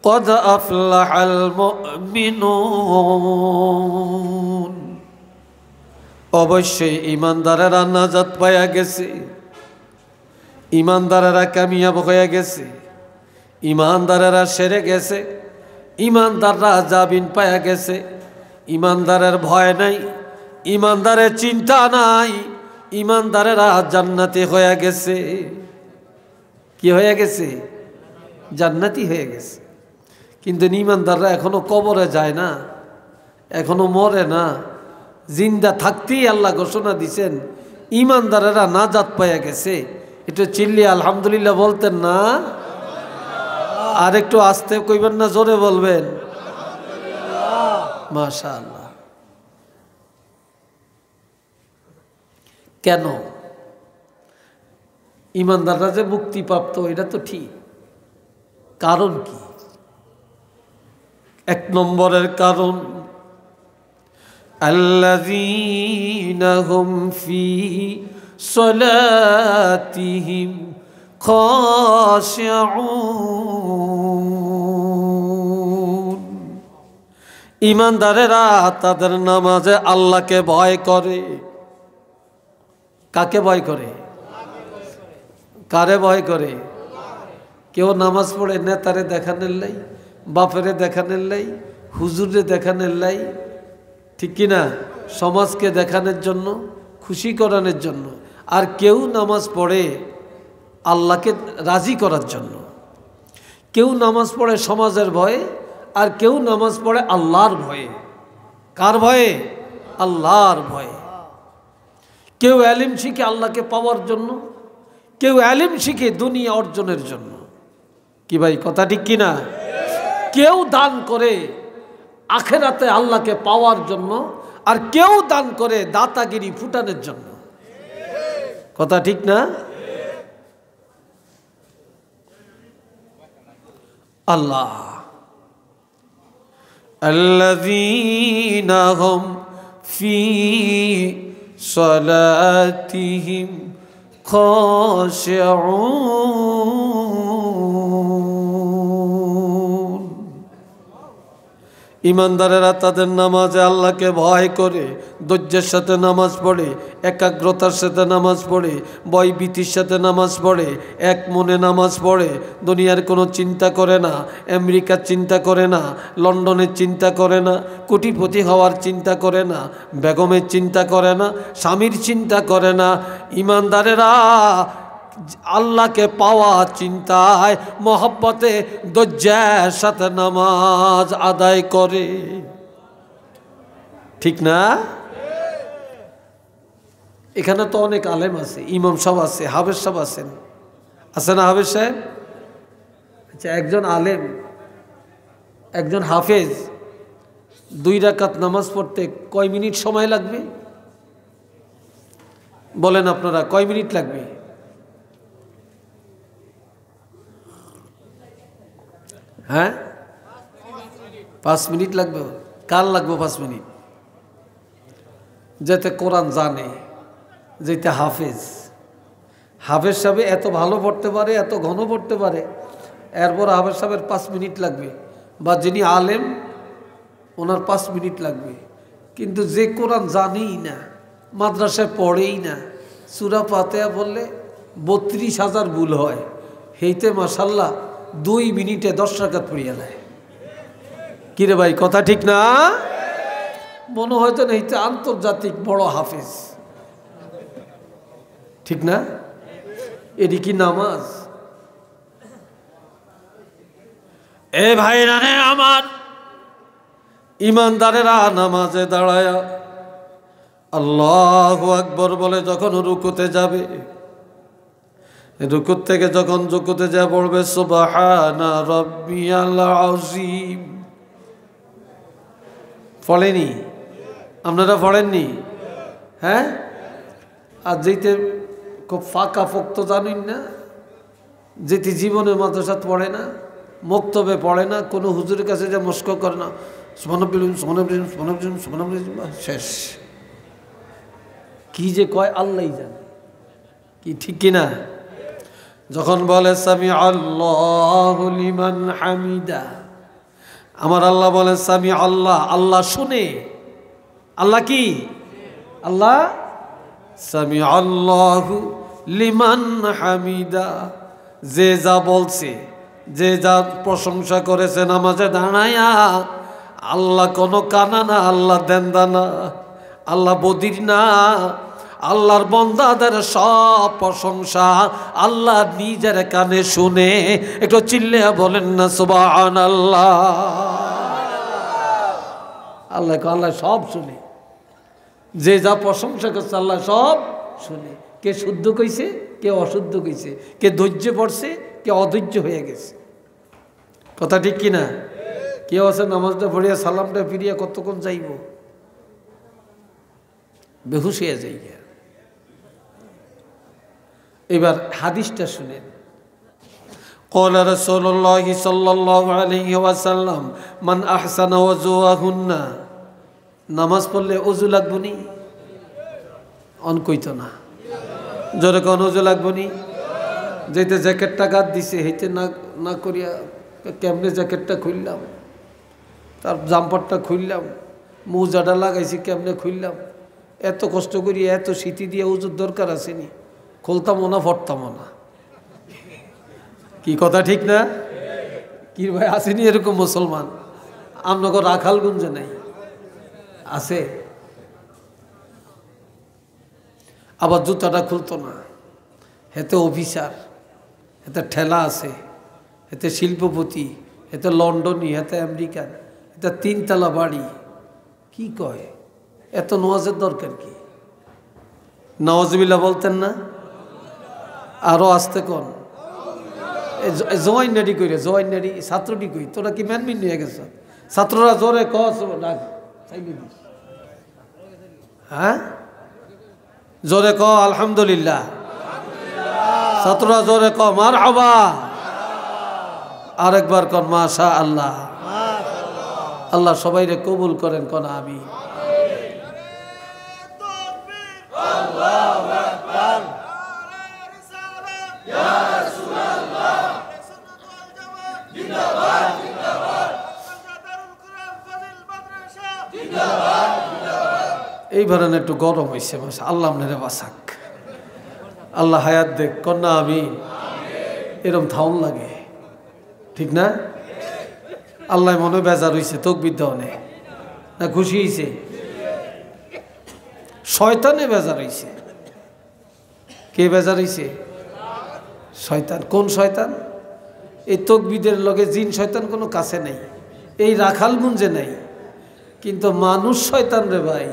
قد أفلح المؤمنون অবশ্যই ঈমানদারেরা নাজাত পায়া গেছে, ঈমানদারেরা কামিয়াব হয়ে গেছে, ঈমানদারেরা সেরে গেছে, ঈমানদাররা জামিন পায়া গেছে। ঈমানদারের ভয় নাই, ঈমানদারের চিন্তা নাই, ঈমানদারেরা জান্নাতি হয়ে গেছে। কি হয়ে গেছে? জান্নাতি হয়ে গেছে। কিন্তু ঈমানদাররা এখনো কবরে যায় না, এখনো মরে না। জিন্দা থাকতেই আল্লাহ ঘোষণা দিছেন ঈমানদারেরা নাজাত পাইয়া গেছে। একটু চিল্লি আলহামদুলিল্লাহ বলতেন না? আর একটু আস্তে কইবেন না, জোরে বলবেন? মাশাআল্লাহ। কেন? ঈমানদাররা যে মুক্তিপ্রাপ্ত এটা তো ঠিক, কারণ কি? এক নম্বরের কারণ আল্লাযীনা হুম ফী সলাতিহিম খাশিউন। ঈমানদারেরা তাদের নামাজে আল্লাহকে ভয় করে। কাকে ভয় করে? কারে ভয় করে? কেউ নামাজ পড়ে নেতারে দেখানোর লাই, বাপেরে দেখানোর লাই, হুজুরে দেখানোর লাই, ঠিক কিনা? সমাজকে দেখানোর জন্য, খুশি করানোর জন্য। আর কেউ নামাজ পড়ে আল্লাহকে রাজি করার জন্য। কেউ নামাজ পড়ে সমাজের ভয়ে, আর কেউ নামাজ পড়ে আল্লাহর ভয়ে। কার ভয়ে? আল্লাহর ভয়ে। কেউ ইলম শিখে আল্লাহকে পাওয়ার জন্য, কেউ ইলম শিখে দুনিয়া অর্জনের জন্য। কি ভাই, কথা ঠিক কিনা? কেউ দান করে আখেরাতে আল্লাহকে পাওয়ার জন্য, আর কেউ দান করে দাতাগিরি ফুটানোর জন্য। কথা ঠিক না? আল্লাহ আল্লাযীনা হুম ফী সলাতিহিম খাশিউন। ঈমানদারেরা তাদের নামাজে আল্লাহকে ভয় করে, ধৈর্যের সাথে নামাজ পড়ে, একাগ্রতার সাথে নামাজ পড়ে, ভয়ভীতির সাথে নামাজ পড়ে, এক মনে নামাজ পড়ে। দুনিয়ার কোনো চিন্তা করে না, আমেরিকার চিন্তা করে না, লন্ডনের চিন্তা করে না, কোটিপতি হওয়ার চিন্তা করে না, বেগমের চিন্তা করে না, স্বামীর চিন্তা করে না। ঈমানদারেরা আল্লাহকে পাওয়া চিন্তায়, মহব্বতে, ধৈর্যের সাথে নামাজ আদায় করে। ঠিক না? এখানে তো অনেক আলেম আছে, ইমাম সাহেব আছে, হাফেজ সাহেব আছেন, আছে না হাফেজ সাহেব? আচ্ছা, একজন আলেম, একজন হাফেজ 2 রাকাত নামাজ পড়তে কয় মিনিট সময় লাগবে? বলেন আপনারা, কয় মিনিট লাগবে? হ্যাঁ, 5 মিনিট লাগবে। কার লাগবে 5 মিনিট? যেতে কোরআন জানে, যেতে হাফেজ। হাফেজ সাহেব এত ভালো পড়তে পারে, এত ঘন পড়তে পারে, এরপর হাফেজ সাহেবের 5 মিনিট লাগবে। বা যিনি আলেম ওনার 5 মিনিট লাগবে। কিন্তু যে কোরআন জানেই না, মাদ্রাসায় পড়েই না, সূরা ফাতিহা বললে 32,000 ভুল হয়, হেইতে মাশাআল্লাহ 2 মিনিটে 10 রাকাত পড়িয়া যায়। কিরে ভাই, কথা ঠিক না? মনে হয়তো হেইতে আন্তর্জাতিক বড় হাফেজ, ঠিক না? এটি কি নামাজ? এ ভাই রানে আমার, ঈমানদারেরা নামাজে দাঁড়ায়া আল্লাহু আকবার বলে যখন রুকুতে যাবে, রুকুত থেকে যখন রুকুতে যা পড়বে সুবহানা রাব্বিয়াল আযীম, পড়েনি? আপনারা পড়েননি? হ্যাঁ? আর যেতে খুব ফাঁকা ফোক্ত জানেন না, যেটি জীবনে মাদ্রাসাত পড়ে না, মক্তবে পড়ে না, কোনো হুজুরের কাছে যে মস্ক করে না, শেষ। কি যে কয় আল্লাহই জানে। কি ঠিক কিনা? যখন বলে সামি আল্লাহু লিমান হামিদা, আমার আল্লাহ বলেন সামি আল্লাহ, আল্লাহ শুনে। আল্লাহ কি? আল্লাহ সামি আল্লাহু লিমান হামিদা, যে যা বলছে, যে যা প্রশংসা করেছে নামাজে দাঁড়ায়া, আল্লাহ কোনো কানা না, আল্লাহ দেন্দা না, আল্লাহ বদির না। আল্লাহর বান্দাদের সব প্রশংসা আল্লাহ নিজের কানে শুনে। একটু চিল্লে বলেন না সুবহানাল্লাহ। আল্লাহ আল্লাহ সব শুনে, যে যা প্রশংসা করছে আল্লাহ সব শুনে। কে শুদ্ধ কইছে, কে অশুদ্ধ কইছে, কে ধৈর্য পড়ছে, কে অধৈর্য হয়ে গেছে। কথা ঠিক কিনা? কেউ আছে নামাজটা পড়িয়া সালামটা ফিরিয়া কতক্ষণ যাইব, বেহুশ হয়ে যাই। এবার হাদিসটা শুনেন। قال رسول الله صلى الله عليه وسلم من احسن وضوءهن, নামাজ পড়লে ওযু লাগবনি? অন কইতো না, জোরে কোন ওযু লাগবনি? যেতে জ্যাকেটটা গাদ দিছে হেইতে না না করিয়া কেমনে জ্যাকেটটা খুললাম, তার জাম্পারটা খুললাম, মোজাটা লাগাইছি কেমনে খুললাম, এত কষ্ট করি এত শীতি দিয়ে ওযুর দরকার আসেনি, খুলতামও না ফটতামও না। কি কথা ঠিক না? কি ভাই আসেনি এরকম মুসলমান? আপনাকে রাখালগঞ্জে নাই, আছে। আবার জুতাটা খুলতো না, হেতে অফিসার, হেতে ঠেলা আছে, হেতে শিল্পপতি, হেতে লন্ডনী, হেতে আমেরিকান, হেতে 3 তলা বাড়ি। কি কয়? এত নওয়াজের দরকার কি? নওয়াজবিল্লাহ বলতেন না? আরো আসতে কোন জয়েন নাডি কইরে, জয়েন নাডি ছাত্রটি কই, তোরা কি ম্যানমিন নিয়ে গেছ? ছাত্ররা জোরে কস ডাক, হ্যাঁ জোরে ক আলহামদুলিল্লাহ, ছাত্ররা জোরে ক মারহাবা, আরেকবার কন মাশা আল্লাহ। আল্লাহ সবাইরে কবুল করেন, কোন আমিন। এইবার একটু গরম হয়েছে, আল্লাহ আপনারে বাসাক, আল্লাহ হায়াত দেখ, কন্যা আমি এরম থাউন লাগে, ঠিক না? আল্লাহ মনে বেজার হয়েছে, তকবির দেওয়ানে না খুশি হয়েছে? শয়তানে বেজার হয়েছে। কে বেজার হয়েছে? শয়তান। কোন শয়তান? এই তকবিদের লগে জিন শয়তান কোনো কাছে নেই, এই রাখালগঞ্জে নেই, কিন্তু মানুষ শয়তান রে ভাই।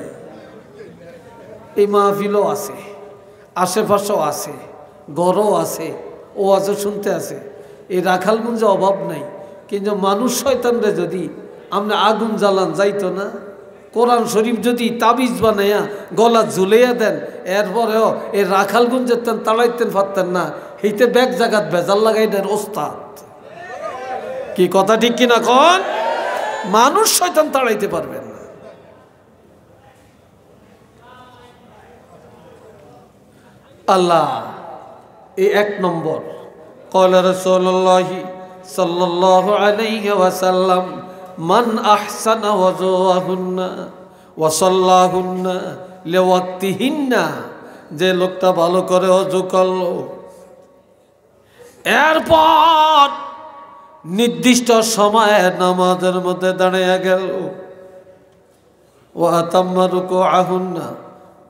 এই মাহফিলও আছে, আশেপাশেও আছে, গড়ও আছে, ও আজও শুনতে আছে, এই রাখালগঞ্জে অভাব নাই। কিন্তু মানুষ শয়তানরে যদি আপনি আগুন জ্বালান যাইতো না, কোরআন শরীফ যদি তাবিজ বানাইয়া গলা ঝুলাইয়া দেন, এরপরেও এই রাখালগঞ্জের তেন তাড়াইতেন পারতেন না, এইতে ব্যাগ জাগাত ভেজাল লাগাই দেন ওস্তাদ। কি কথা ঠিক কিনা কন? মানুষ শয়তান তাড়াইতে পারবেন না। আল্লাহ এই 1 নম্বর। ক্বালা রাসূলুল্লাহ সাল্লাল্লাহু আলাইহি ওয়াসাল্লাম মান আহসানা ওয়াজুহুন্না ওয়া সাল্লাহুন্না লিওয়াক্তিহিন্না, যে লোকটা ভালো করে ওযু করলো, এরপর নির্দিষ্ট সময়ে নামাজের মধ্যে দাঁড়িয়ে গেল, ওয়া আতাম্মা রুকুআহুন্না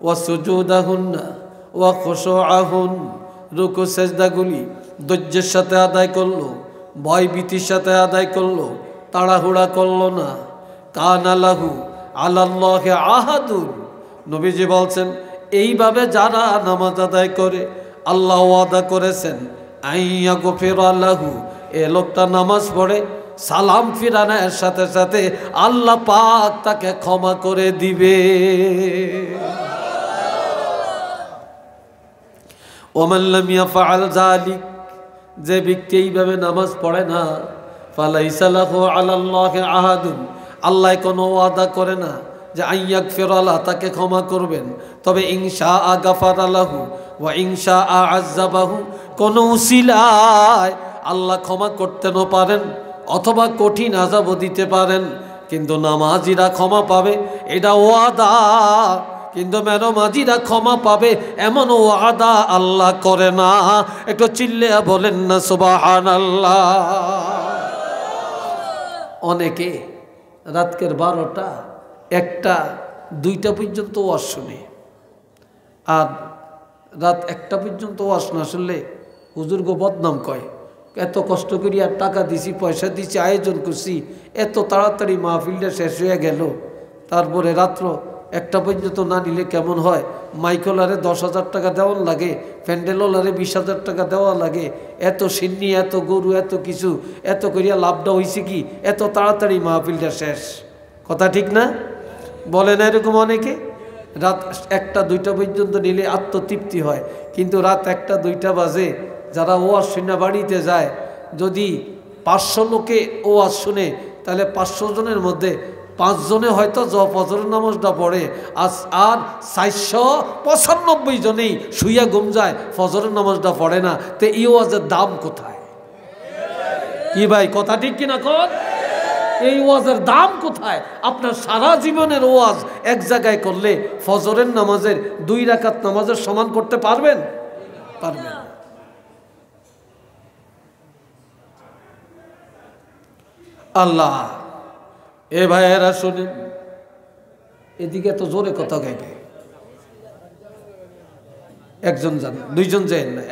ওয়া সুজুদাহুন্না ওয়া খুশুআহুন, রুকু সেজদাগুলি ধৈর্যের সাথে আদায় করলো, ভয় ভীতির সাথে আদায় করলো, তাড়াহুড়া করলো না। কানা লাহু আলাল্লাহি আহাদুন, নবীজি বলছেন এইভাবে যারা নামাজ আদায় করে আল্লাহ ওয়াদা করেছেন আইয়া গফিরা লাহু, এ লোকটা নামাজ পড়ে সালাম ফিরানোর সাথে সাথে আল্লাহ পাক তাকে ক্ষমা করে দিবে। ওমান লাম ইয়াফআল যালিক, যে ব্যক্তি এইভাবে নামাজ পড়ে না, ফালাইসা লাহু আলাল্লাহি আহাদুন, আল্লাহ কোনো ওয়াদা করে না যে আইয়াগফিরা লাহু, তাকে ক্ষমা করবেন, তবে ইনশাআ গাফারা লাহু ওয়া ইনশাআ আযাবাহু, কোন উসিলায় আল্লাহ ক্ষমা করতেও পারেন, অথবা কঠিন আযাবও দিতে পারেন, কিন্তু নামাজিরা ক্ষমা পাবে এটা ওয়াদা। কিন্তু মেরমাজিরা ক্ষমা পাবে এমন ওয়াদা আল্লাহ করে না। একটু চিল্লে বলেন না সুবহানাল্লাহ। অনেকে রাতকের 12টা 1টা 2টা পর্যন্ত ওয়াজ শুনে, আর রাত 1টা পর্যন্ত ওয়াজ না শুনলে হুজুরগো বদনাম কয়। এত কষ্ট করি আর টাকা দিছি, পয়সা দিছি, আয়োজন করছি, এত তাড়াতাড়ি মাহফিলটা শেষ হয়ে গেল, তারপরে রাত্র 1টা পর্যন্ত না নিলে কেমন হয়? মাইকলারে 10,000 টাকা দেওয়া লাগে, প্যান্ডেলওয়ালারে 20,000 টাকা দেওয়া লাগে, এত সিন্নি, এত গরু, এত কিছু, এত করিয়া লাভটা হয়েছে কি? এত তাড়াতাড়ি মাহফিলটা শেষ। কথা ঠিক না? বলে না এরকম অনেকে? রাত 1টা 2টা পর্যন্ত নিলে আত্মতৃপ্তি হয়, কিন্তু রাত 1টা 2টা বাজে যারা ওয়াজ শুনে বাড়িতে যায়, যদি 500 লোকে ওয়াজ শুনে, তাহলে 500 জনের মধ্যে 5 জনে হয়তো ফজরের নামাজটা পড়ে, আর 495 জনেই শুইয়া ঘুম যায়, ফজরের নামাজটা পড়ে না। তো এই ওয়াজের দাম কোথায়? কি ভাই, কথা ঠিক কিনা কর? এই ওয়াজের দাম কোথায়? আপনার সারা জীবনের ওয়াজ এক জায়গায় করলে ফজরের নামাজের 2 রাকাত নামাজের সমান করতে পারবেন? পারবেন। আল্লাহ, এ ভাইয়েরা শুনেন, এদিকে তো জোরে কথা গাইবে। একজন যান, 2 জন যান না,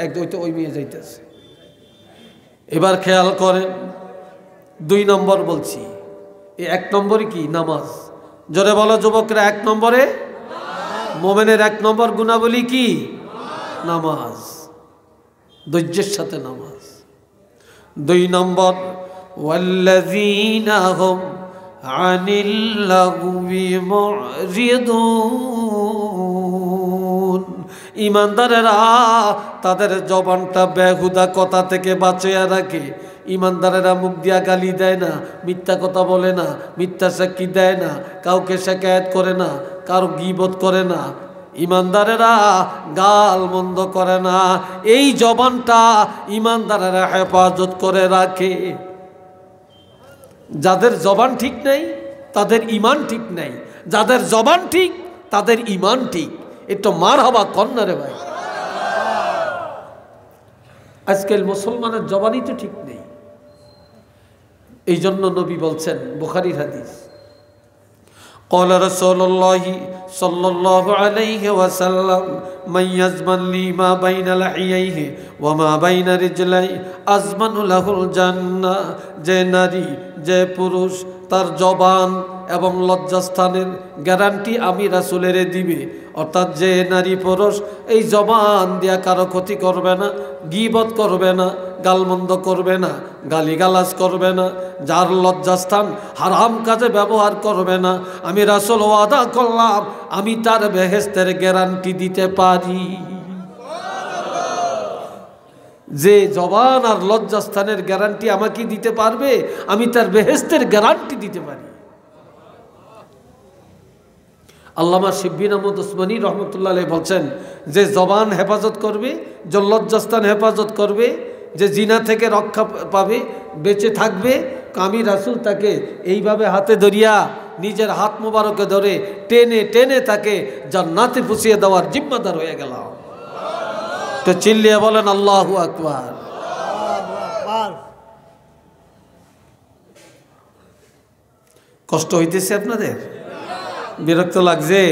ওই মেয়ে যাইতেছে। এবার খেয়াল করেন, 2 নম্বর বলছি। এই 1 নম্বরে কি? নামাজ। জোরে বলো যুবকরা, 1 নম্বরে মোমেনের 1 নম্বর গুণাবলী কি? নামাজ। ধৈর্যের সাথে নামাজ। 2 নম্বর, ওয়াল্লাযীনা হুম আনিল লাগবি মুরিদুন। ইমানদারেরা তাদের জবানটা বেহুদা কথা থেকে বাঁচিয়ে রাখে। ইমানদারেরা মুখ দিয়া গালি দেয় না, মিথ্যা কথা বলে না, মিথ্যা সাক্ষী দেয় না, কাউকে শিকায়েত করে না, কারো গীবত করে না। ইমানদারেরা গাল মন্দ করে না। এই জবানটা ইমানদারেরা হেফাজত করে রাখে। যাদের জবান ঠিক নেই তাদের ইমান ঠিক নেই, যাদের জবান ঠিক তাদের ইমান ঠিক। একটু মারহাবা কন্যা রে ভাই। আজকাল মুসলমানের জবানই তো ঠিক নেই। এই জন্য নবী বলছেন, বুখারীর হাদিস, قال رسول الله صلى الله عليه وسلم من يزمن لي ما بين لحييه وما بين رجليه أزمن له الجنة। যে নারী, যে পুরুষ তার জবান এবং লজ্জাস্থানের গ্যারান্টি আমি রাসূলের দিবে। অর্থাৎ যে নারী পুরুষ এই জবান দিয়া কারো ক্ষতি করবে না, গীবত করবে না, গালমন্দ করবে না, গালিগালাজ করবে না, যার লজ্জাস্থান হারাম কাজে ব্যবহার করবে না, আমি রাসূল ওয়াদা করলাম আমি তার বেহেশতের গ্যারান্টি দিতে পারি। যে জবান আর লজ্জাস্থানের গ্যারান্টি আমাকে দিতে পারবে, আমি তার বেহেশতের গ্যারান্টি দিতে পারি। আল্লামা শিববিন আহমদ উসমানী রহমতুল্লাহ আলাইহি বলছেন, যে জবান হেফাজত করবে, যে লজ্জাস্থান হেফাজত করবে, যে জিনা থেকে রক্ষা পাবে, বেঁচে থাকবে, আমি রাসূল তাকে এইভাবে হাতে ধরিয়া নিজের হাত মোবারকে ধরে টেনে টেনে তাকে জান্নাতে পৌঁছিয়ে দেওয়ার জিম্মাদার হয়ে গেলাম। তো চিল্লিয়ে বলেন আল্লাহু আকবার। কষ্ট হইতেছে আপনাদের? বিরক্ত লাগছে?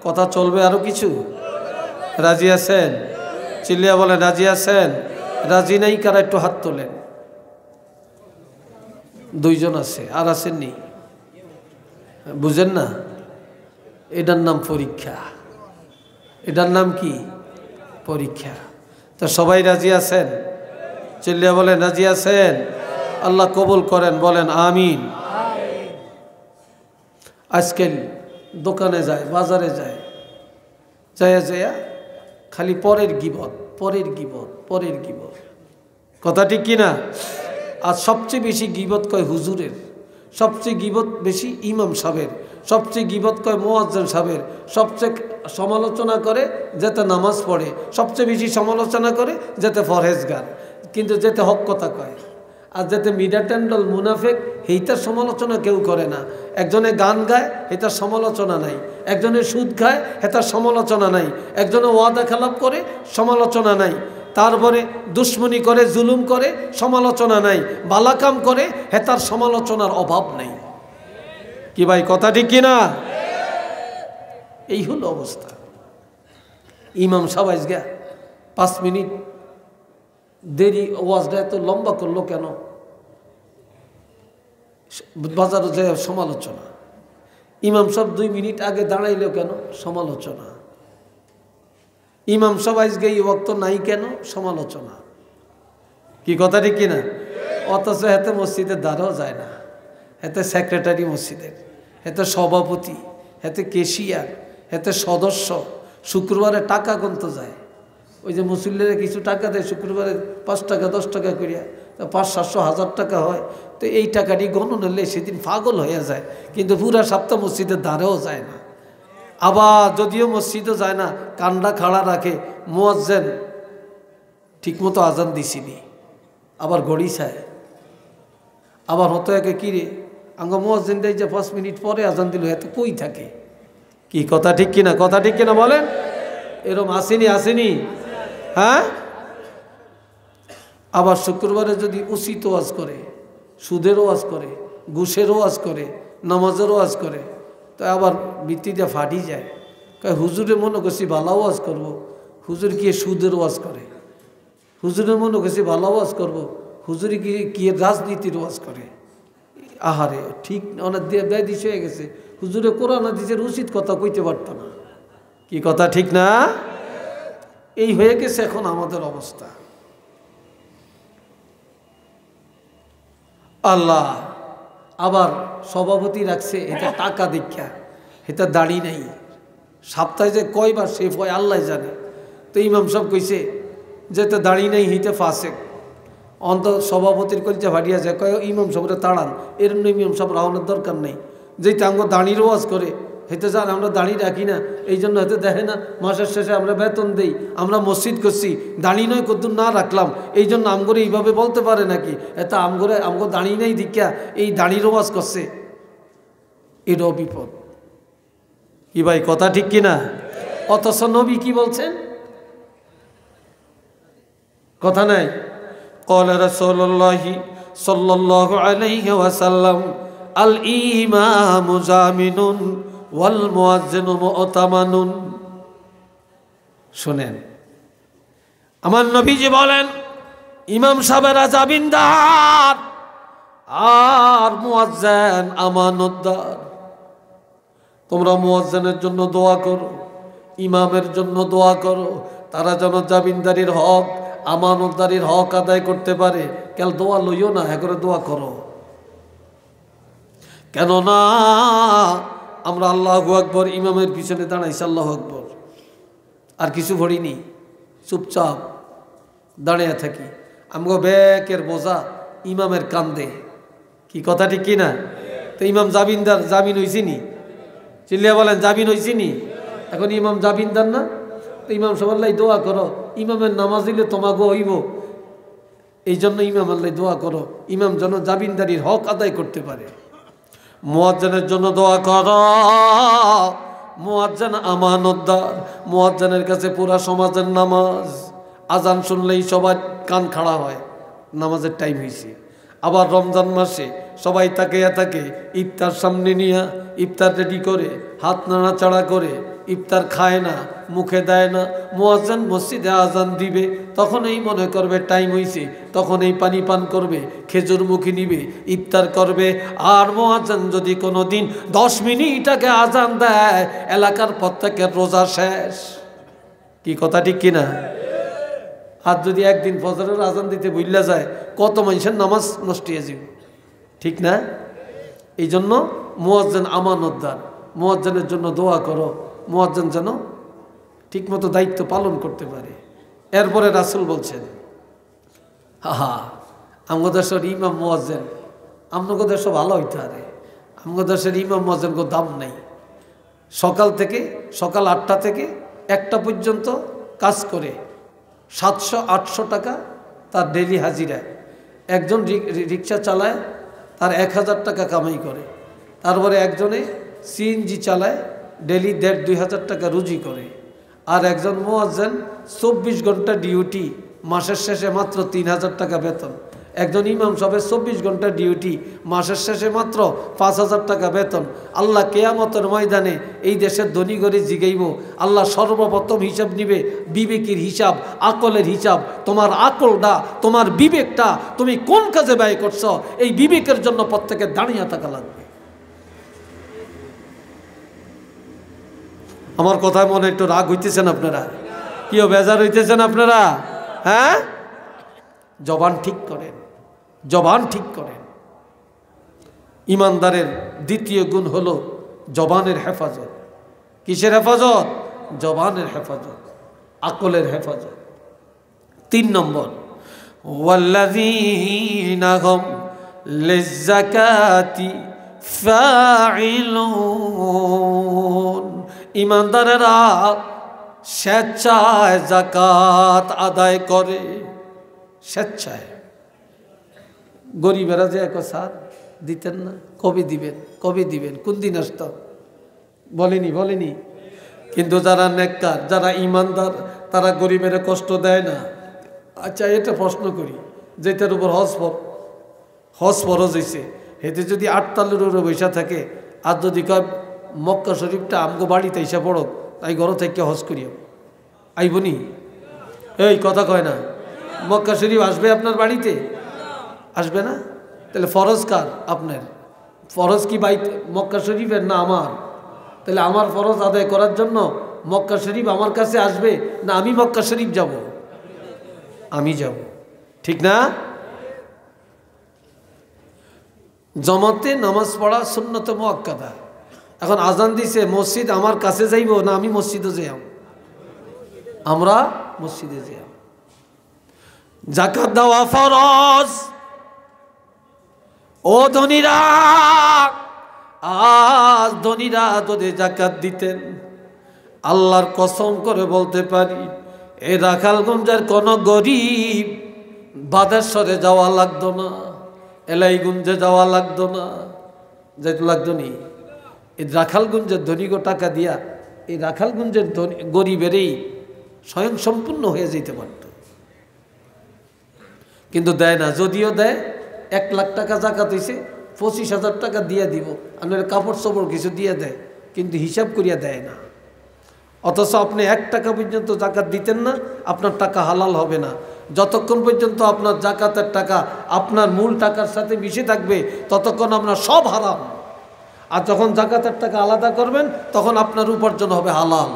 কথা চলবে আরো কিছু? রাজি আছেন? চিল্লিয়া বলেন রাজি আছেন? রাজি নাই কারা একটু হাত তোলেন। 2 জন আছে, আর আসেননি? বুঝেন না? এটার নাম পরীক্ষা। এটার নাম কি? পরীক্ষা। তো সবাই রাজি আছেন? চিল্লিয়া বলেন রাজি আছেন? আল্লাহ কবুল করেন, বলেন আমিন। আজকাল দোকানে যায়, বাজারে যায়, যায়া খালি পরের গীবত, পরের গীবত, পরের গীবত। কথা ঠিক কিনা? আর সবচেয়ে বেশি গীবত কয় হুজুরের, সবচেয়ে গীবত বেশি ইমাম সাহেবের, সবচেয়ে গীবত কয় মুয়াজ্জিন সাহেবের, সবচেয়ে সমালোচনা করে যেতে নামাজ পড়ে, সবচেয়ে বেশি সমালোচনা করে যেতে ফরহেজগার, কিন্তু যেতে হক কথা কয়। আর যাতে মিডাটেন্ডল মুনাফেক এইটার সমালোচনা কেউ করে না। একজনে গান গায় এটার সমালোচনা নাই, একজনে সুদ খায় এটার সমালোচনা নাই, একজনে ওয়াদা খেলাপ করে সমালোচনা নাই, তারপরে দুশ্মনী করে জুলুম করে সমালোচনা নাই, বালাকাম করে হেতার সমালোচনার অভাব নেই। কি ভাই কথা ঠিক কিনা? এই হলো অবস্থা। ইমাম সাহেব আজকে 5 মিনিট দেরি, ওয়াজটা এত লম্বা করলো কেন? বাজারে যায় সমালোচনা। ইমাম সাহেব 2 মিনিট আগে দাঁড়াইলো কেন? সমালোচনা। ইমাম সাহেব আজকে এই ওয়াক্ত নাই কেন? সমালোচনা। কি কথা ঠিক কিনা? অথচ এতে মসজিদের দ্বারাও যায় না, এতে সেক্রেটারি মসজিদের, এতে সভাপতি, এতে কেশিয়ার, এতে সদস্য, শুক্রবারে টাকা গুনতে যায়। ওই যে মুসল্লিরা কিছু টাকা দেয় শুক্রবারে 5 টাকা 10 টাকা করিয়া, তো 500, 700, 1000 টাকা হয়। তো এই টাকাটি গণন হলে সেদিন পাগল হয়ে যায়, কিন্তু পুরা সপ্তাহ মসজিদের দ্বারেও যায় না। আবার যদিও মসজিদও যায় না, কান্ডা খাড়া রাখে, মুয়াজ্জিন ঠিকমতো আজান দিছিনি, আবার ঘড়ি চায়। আবার হতো একে কিরে আঙ্গ মুয়াজ্জিন দেয় যে 5 মিনিট পরে আজান দিল, এত কই থাকে? কি কথা ঠিক কিনা? কথা ঠিক কিনা বলেন? এরম আসেনি? আসেনি? হ্যাঁ। আবার শুক্রবারে যদি উচিত ওয়াজ করে, সুদের ওয়াজ করে, ঘুষের ওয়াজ করে, নামাজের ওয়াজ করে, তো আবার বৃত্তিটা ফাটি যায়। হুজুরে মনে করছি ভালো ওয়াজ করবো, হুজুর কি সুদের ওয়াজ করে। হুজুরের মনে করছি ভালো ওয়াজ করবো, হুজুরে কি রাজনীতির ওয়াজ করে। আহারে ঠিক অনেক বেদিস হয়ে গেছে। হুজুরে কোরআন হাদিসের উচিত কথা কইতে পারত না। কি কথা ঠিক না? এই হয়ে গেছে এখন আমাদের অবস্থা। আল্লাহ আবার সভাপতি রাখছে, এটা টাকা দীক্ষা, এটা দাড়ি নাই, সপ্তাহে যে কয়বার শেফ হয় আল্লাহ জানে। তো ইমাম সাহেব কইছে যেতে দাড়ি নাই হিতে ফাসেক, অন্ত সভাপতির কলচা ভাটিয়া যায়, কয় ইমাম সাহেবরা তাড়ান। এরম ইমাম সাহেব রাওয়ানোর দরকার নেই, যেই তাঙ্গ দাঁড়ির ওয়াজ করে হেতে যান, আমরা দাঁড়িয়ে রাখি না, এই জন্য হেতে দেখে না মাসের শেষে আমরা বেতন দেই, আমরা মসজিদ করছি, দাঁড়ি নয় কদ্দুর না রাখলাম, এই জন্য আমগরে এইভাবে বলতে পারে নাকি এত আমগো দাঁড়িয়ে নাই দীক্ষা এই দাঁড়ির ওয়াজ করছে। এটাও বিপদ। কি ভাই কথা ঠিক কিনা? অথচ নবী কি বলছেন? কথা নাই। قال رسول الله صلى الله عليه وسلم الإمام زامن والمؤذن مؤتمن। শুনেন, আমার নবীজি বলেন ইমাম সাহেবেরা জামিনদার আর মুয়াজ্জিন আমানতদার। তোমরা মুয়াজ্জিনের জন্য দোয়া করো, ইমামের জন্য দোয়া করো, তারা যেন জামিনদারির হক, আমানতদারির হক আদায় করতে পারে। কেন দোয়া লইও না, একরে দোয়া করো। কেননা আমরা আল্লাহু আকবার ইমামের পিছনে দাঁড়াইছি, আল্লাহু আকবার, আর কিছু ভরিনি, চুপচাপ দাঁড়িয়ে থাকি। আমগো ব্যাকের বোঝা ইমামের কান্দে। কি কথা ঠিক কিনা? তো ইমাম জামিনদার, জামিন হইছিনি? চিল্লিয়া বলেন জামিন হইছিনি? এখন ইমাম জামিনদার না? তো ইমাম সব আল্লাহ দোয়া করো, ইমামের নামাজ দিলে তোমাকে হইব, এই জন্য ইমাম আল্লাহ দোয়া করো, ইমাম যেন জামিনদারির হক আদায় করতে পারে। মুয়াজ্জিনের জন্য দোয়া করো, মুয়াজ্জিন আমানতদার, মুয়াজ্জিনের কাছে পুরা সমাজের নামাজ। আজান শুনলেই সবার কান খাড়া হয়, নামাজের টাইম হয়েছে। আবার রমজান মাসে সবাই তাকিয়ে থাকে, ইফতার সামনে নিয়ে ইফতার রেডি করে, হাত নাড়াচাড়া করে, ইফতার খায় না, মুখে দেয় না। মুয়াজ্জিন মসজিদে আজান দিবে, তখন এই মনে করবে টাইম হয়েছে, তখন এই পানি পান করবে, খেজুর মুখে নিবে, ইফতার করবে। আর মুয়াজ্জিন যদি কোনো দিন 10 মিনিট আগে আজান দেয়, এলাকার প্রত্যেকের রোজা শেষ। কি কথা ঠিক কিনা? আর যদি একদিন ফজরের আজান দিতে ভুলে যায়, কত মানুষের নামাজ নষ্ট হয়ে যাবে, ঠিক না? এই জন্য মুয়াজ্জিন আমানতদার, মুয়াজ্জিনের জন্য দোয়া করো, মুয়াজ্জিন যেন ঠিকমতো দায়িত্ব পালন করতে পারে। এরপরে রাসূল বলছেন, আমাদের দেশের ইমাম মুয়াজ্জিন, আমাদের দেশে ভালো হইতে পারে, আমাদের দেশের ইমাম মুয়াজ্জিন কোনো দাম নেই। সকাল 8টা থেকে 1টা পর্যন্ত কাজ করে 700-800 টাকা তার ডেলি হাজিরা। একজন রিক্সা চালায়, তার 1000 টাকা কামাই করে। তারপরে একজনে সিএনজি চালায়, ডেলি 1500-2000 টাকা রুজি করে। আর একজন মুয়াজ্জিন 24 ঘন্টা ডিউটি, মাসের শেষে মাত্র 3000 টাকা বেতন। একজন ইমাম সাহেবের 24 ঘন্টা ডিউটি, মাসের শেষে মাত্র 5000 টাকা বেতন। আল্লাহ কিয়ামতের ময়দানে এই দেশের ধনী করে জিগাইব, আল্লাহ সর্বপ্রথম হিসাব নিবে বিবেকের হিসাব, আকলের হিসাব। তোমার আকলটা, তোমার বিবেকটা তুমি কোন কাজে ব্যয় করছো, এই বিবেকের জন্য প্রত্যেকের দাঁড়িয়ে থাকা লাগবে। আমার কথায় মনে একটু রাগ হইতেছেন আপনারা? কিও বেজার হইতেছেন আপনারা? হ্যাঁ, জবান ঠিক করেন, জবান ঠিক করেন। ইমানদারের দ্বিতীয় গুণ হলো জবানের হেফাজত। কিসের হেফাজত? জবানের হেফাজত, আকলের হেফাজত। 3 নম্বর, ওয়াল্লাযীনা হুম লিয-যাকাতি ফাঈলুন। ইমানদারেরা স্বেচ্ছায় যাকাত আদায় করে, স্বেচ্ছায়। গরিবেরা যে এক স্যার দিতেন না, কবে দিবেন, কবে দিবেন, কোন দিন আসত বলেনি। কিন্তু যারা নেককার, যারা ইমানদার, তারা গরিবের কষ্ট দেয় না। আচ্ছা, এটা প্রশ্ন করি, যেটার উপর হজ ফরজ হয়েছে, এতে যদি 8 তালের উপরে বৈশা থাকে, আর যদি কয় মক্কা শরীফটা আমগো বাড়িতে এসে পড়ক, তাই ঘর থেকে হজ করিও, আইবনি? এই কথা কয় না? মক্কা শরীফ আসবে আপনার বাড়িতে? আসবে না? তাহলে ফরজ কার? আপনার। ফরজ কি মক্কা শরীফের না আমার? তাহলে আমার ফরজ আদায় করার জন্য মক্কা শরীফ আমার কাছে আসবে না আমি মক্কা শরীফ যাব? আমি যাব, ঠিক না? জমাতে নামাজ পড়া সুন্নত মুআক্কাদা। এখন আজান দিছে, মসজিদ আমার কাছে যাইব না আমি মসজিদে যাইব? আমরা মসজিদে যাইব। যাকাত দেওয়া ফরজ। ও ধনীরা, আজ ধনীরা যদি যাকাত দিতেন, আল্লাহর কসম করে বলতে পারি, এই রাখালগঞ্জের কোন গরিব বাদেশ্বরে যাওয়া লাগতো না, এলাইগঞ্জে যাওয়া লাগতো না, যেতে লাগতো নি। এই রাখালগঞ্জের ধনীগো টাকা দিয়া এই রাখালগঞ্জের গরিবেরই স্বয়ং সম্পূর্ণ হয়ে যেতে পারত, কিন্তু দেয় না। যদিও দেয়, 1 লাখ টাকা জাকাত হয়েছে, 25,000 টাকা দিয়ে দিব, আপনার কাপড় চোপড় কিছু দিয়ে দেয়, কিন্তু হিসাব করিয়া দেয় না। অথচ আপনি 1 টাকা পর্যন্ত জাকাত দিতেন না, আপনার টাকা হালাল হবে না। যতক্ষণ পর্যন্ত আপনার জাকাতের টাকা আপনার মূল টাকার সাথে মিশে থাকবে, ততক্ষণ আপনার সব হারাম। আর যখন জাকাতের টাকা আলাদা করবেন, তখন আপনার উপার্জন হবে হালাল।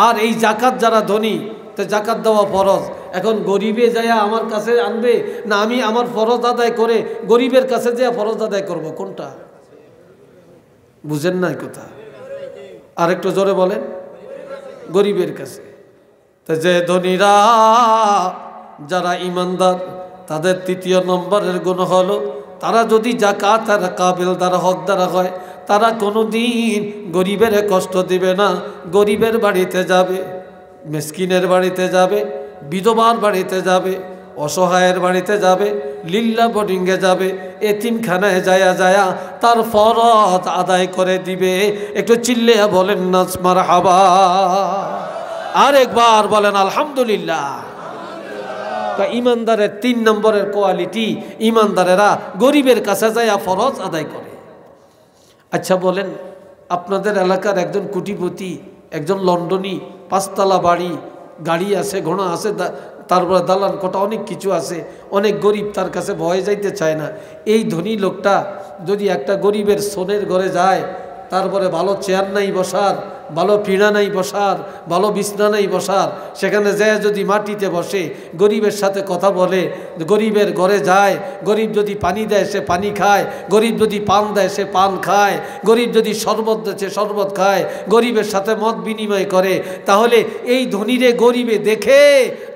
আর এই জাকাত যারা ধনী, তো জাকাত দেওয়া ফরজ। এখন গরিবে যায়া আমার কাছে আনবে না আমি আমার ফরজ আদায় করে গরিবের কাছে যায়া ফরজ আদায় করব, কোনটা? বুঝেন না কথা? আর একটু জোরে বলেন। গরিবের কাছে। তো যে ধনীরা, যারা ইমানদার, তাদের 3 নম্বরের গুণ হলো, তারা যদি যাকাতের কাবিল দ্বারা হকদার হয়, তারা কোনোদিন গরিবের কষ্ট দিবে না। গরিবের বাড়িতে যাবে, মিসকিনের বাড়িতে যাবে, বিধবার বাড়িতে যাবে, অসহায়ের বাড়িতে যাবে, লিল্লা বোর্ডিংয়ে যাবে, এতিমখানায় যায়া তার ফরজ আদায় করে দিবে। একটু চিল্লে বলেন না মারহাবা, আরেকবার বলেন আলহামদুলিল্লাহ। ইমানদারের 3 নম্বরের কোয়ালিটি, ইমানদারেরা গরিবের কাছে যায়া ফরজ আদায় করে। আচ্ছা বলেন, আপনাদের এলাকার একজন কোটিপতি, একজন লন্ডনী, 5 তলা বাড়ি, গাড়ি আছে, ঘোড়া আছে, তারপরে দালান কোটা অনেক কিছু আছে, অনেক গরিব, তার কাছে ভয়ে যাইতে চায় না। এই ধনী লোকটা যদি একটা গরিবের সোনের ঘরে যায়, তারপরে ভালো চেয়ার নাই বসার, ভালো পিঁড়া নাই বসার, ভালো বিছনা নাই বসার, সেখানে যায় যদি মাটিতে বসে, গরিবের সাথে কথা বলে, গরিবের ঘরে যায়, গরিব যদি পানি দেয় সে পানি খায়, গরিব যদি পান দেয় সে পান খায়, গরিব যদি শরবত দেয় সে শরবত খায়, গরিবের সাথে মত বিনিময় করে, তাহলে এই ধনীরে গরিবে দেখে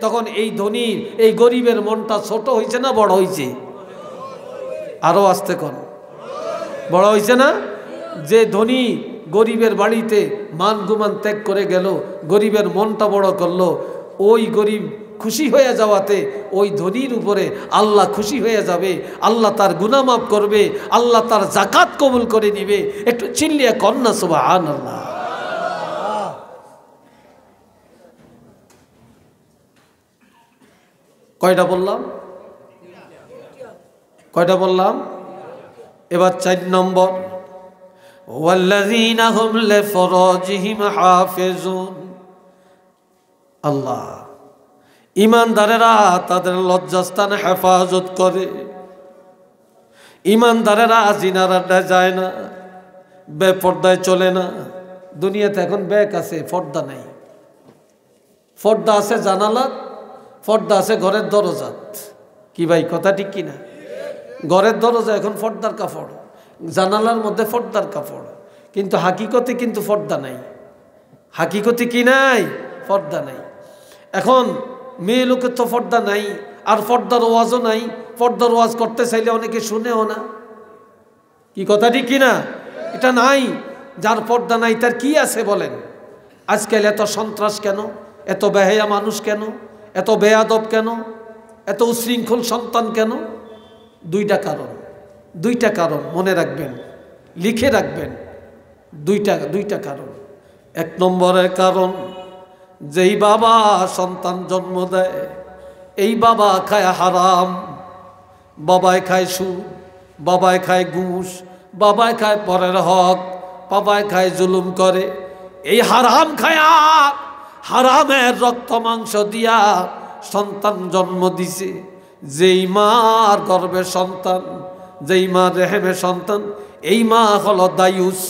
তখন এই ধনীর এই গরিবের মনটা ছোট হয়েছে না বড় হয়েছে? আরো আসতে কোন বড় হয়েছে না? যে ধনী গরিবের বাড়িতে মান গুমান ত্যাগ করে গেল, গরিবের মনটা বড় করলো, ওই গরিব খুশি হয়ে যাওয়াতে ওই ধনীর উপরে আল্লাহ খুশি হয়ে যাবে, আল্লাহ তার গুনাহ মাফ করবে, আল্লাহ তার যাকাত কবুল করে নিবে। একটু চিল্লিয়ে কন্যা সুবহানাল্লাহ। কয়টা বললাম? কয়টা বললাম? এবার 4 নম্বর, ওয়াল্লাযীনা হুম লিফুরুজিহিম হাফিজুন। আল্লাহ, ঈমানদারেরা তাদের লজ্জাস্থান হেফাজত করে। ঈমানদারেরা জিনার আড্ডায় যায় না, বেপর্দায় চলে না। দুনিয়াতে এখন ব্যাগ আছে, পর্দা নাই। পর্দা আছে জানালাত, পর্দা আছে ঘরের দরজাত। কি ভাই, কথা ঠিক কিনা? ঘরের দরজা এখন পর্দার কাপড়, জানালার মধ্যে পর্দার কাপড়, কিন্তু হাকিকতে কিন্তু পর্দা নাই। হাকিকতে কি নাই? পর্দা নাই। এখন মেয়ে লোকের তো পর্দা নাই, আর পর্দার ওয়াজও নাই। পর্দার ওয়াজ করতে চাইলে অনেকে শুনেও না। কি কথা ঠিক কিনা? এটা নাই। যার পর্দা নাই তার কি আছে বলেন? আজকাল এত সন্ত্রাস কেন? এত বেহায়া মানুষ কেন? এত বেয়াদব কেন? এত উশৃঙ্খল সন্তান কেন? দুইটা কারণ, দুইটা কারণ মনে রাখবেন, লিখে রাখবেন। দুইটা কারণ। 1 নম্বরের কারণ, যেই বাবা সন্তান জন্ম দেয় এই বাবা খায় হারাম, বাবায় খায় সুদ, বাবায় খায় ঘুষ, বাবায় খায় পরের হক, বাবায় খায় জুলুম করে। এই হারাম খায়া, হারামের রক্ত মাংস দিয়া সন্তান জন্ম দিছে। যেই মার গর্ভে সন্তান, যেই মা রেহেমে সন্তান, এই মা হলো দায়ুস।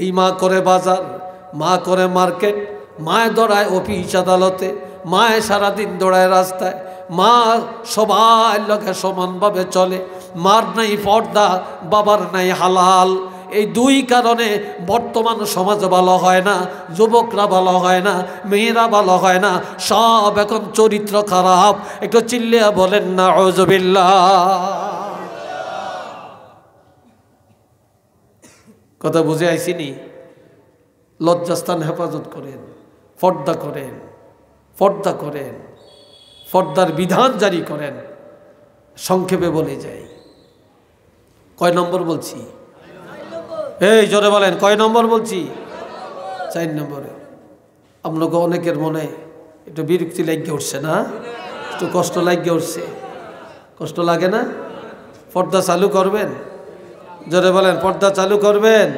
এই মা করে বাজার, মা করে মার্কেট, মায় দৌড়ায় অফিস আদালতে, মায় সারাদিন দৌড়ায় রাস্তায়। মা সবার লোকে সমানভাবে চলে। মার নাই পর্দা, বাবার নাই হালাল। এই 2 কারণে বর্তমান সমাজ ভালো হয় না, যুবকরা ভালো হয় না, মেয়েরা ভালো হয় না, সব এখন চরিত্র খারাপ। একটু চিল্লিয়া বলেন না আউযুবিল্লাহ। কথা বুঝে আইসিনি? লজ্জাস্থান হেফাজত করেন, পর্দা করেন, পর্দা করেন, পর্দার বিধান জারি করেন। সংক্ষেপে বলে যাই, কয় নম্বর বলছি? এই জোরে বলেন, কয় নম্বর বলছি? 4 নম্বরে। আপনাকে অনেকের মনে একটু বিরক্তি লাগিয়ে উঠছে না? একটু কষ্ট লাগিয়ে উঠছে? কষ্ট লাগে না? পর্দা চালু করবেন? জোরে বলেন, পর্দা চালু করবেন?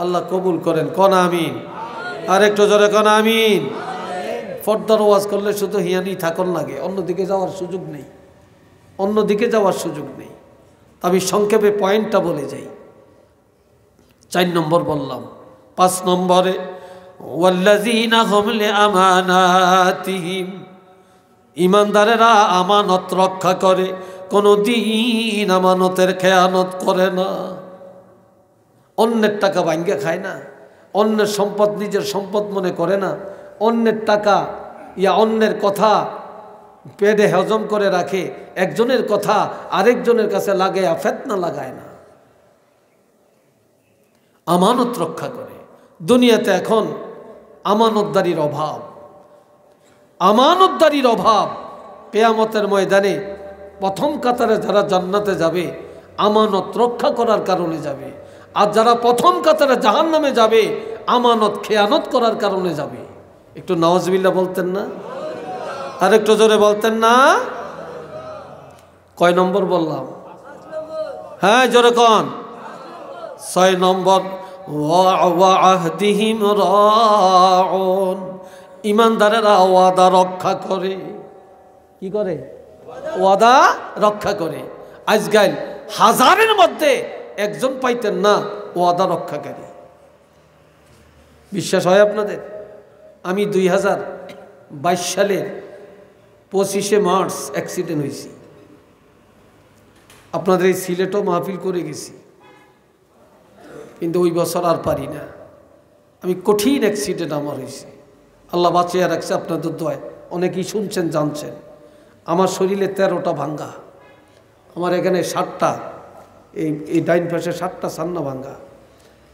আল্লাহ কবুল করেন, কোন আমিন। আর একটু জোরে কোন আমিন। পর্দার ওয়াজ করলে শুধু হিয়ানি থাকন লাগে, অন্যদিকে যাওয়ার সুযোগ নেই, অন্যদিকে যাওয়ার সুযোগ নেই। আমি সংক্ষেপে পয়েন্টটা বলে যাই। 4 নম্বর বললাম। 5 নম্বরে, ওয়াল্লাযীনা হুম লিআমানাতিহিম। ঈমানদারেরা আমানত রক্ষা করে, কোনদিন আমানতের খেয়ানত করে না। অন্যের টাকা ভাঙ্গে খায় না, অন্যের সম্পদ নিজের সম্পদ মনে করে না, অন্যের টাকা অন্যের কথা পেটে হজম করে রাখে, একজনের কথা আরেকজনের কাছে লাগায় ফিতনা লাগায় না, আমানত রক্ষা করে। দুনিয়াতে এখন আমানতদারির অভাব, আমানতদারির অভাব। কিয়ামতের ময়দানে প্রথম কাতারে যারা জান্নাতে যাবে আমানত রক্ষা করার কারণে যাবে, আর যারা প্রথম কাতারে জাহান্নামে যাবে আমানত খেয়ানত করার কারণে যাবে। একটু নাউজুবিল্লাহ বলতেন না? আর একটু জোরে বলতেন না? কয় নম্বর বললাম? হ্যাঁ জোরে কোন? 6 নম্বর, ওয়া আহদিহিম রাউন। ঈমানদারেরা ওয়াদা রক্ষা করে। কি করে? ওয়াদা রক্ষা করে। আজকাল হাজারের মধ্যে একজন পাইতেন না ওয়াদা রক্ষাকারী। বিশ্বাস হয় আপনাদের? আমি 2022 সালের 25শে মার্চ অ্যাক্সিডেন্ট হয়েছি। আপনাদের এই সিলেটও মাহফিল করে গেছি, কিন্তু ওই বছর আর পারি না। আমি কঠিন অ্যাক্সিডেন্ট আমার হয়েছে, আল্লাহ বাঁচিয়ে রাখছে আপনাদের দোয়ায়। অনেকেই শুনছেন জানছেন। আমার শরীরে 13টা ভাঙ্গা, আমার এখানে 7টা, এই ডাইন পাশে 7টা সান্না ভাঙ্গা,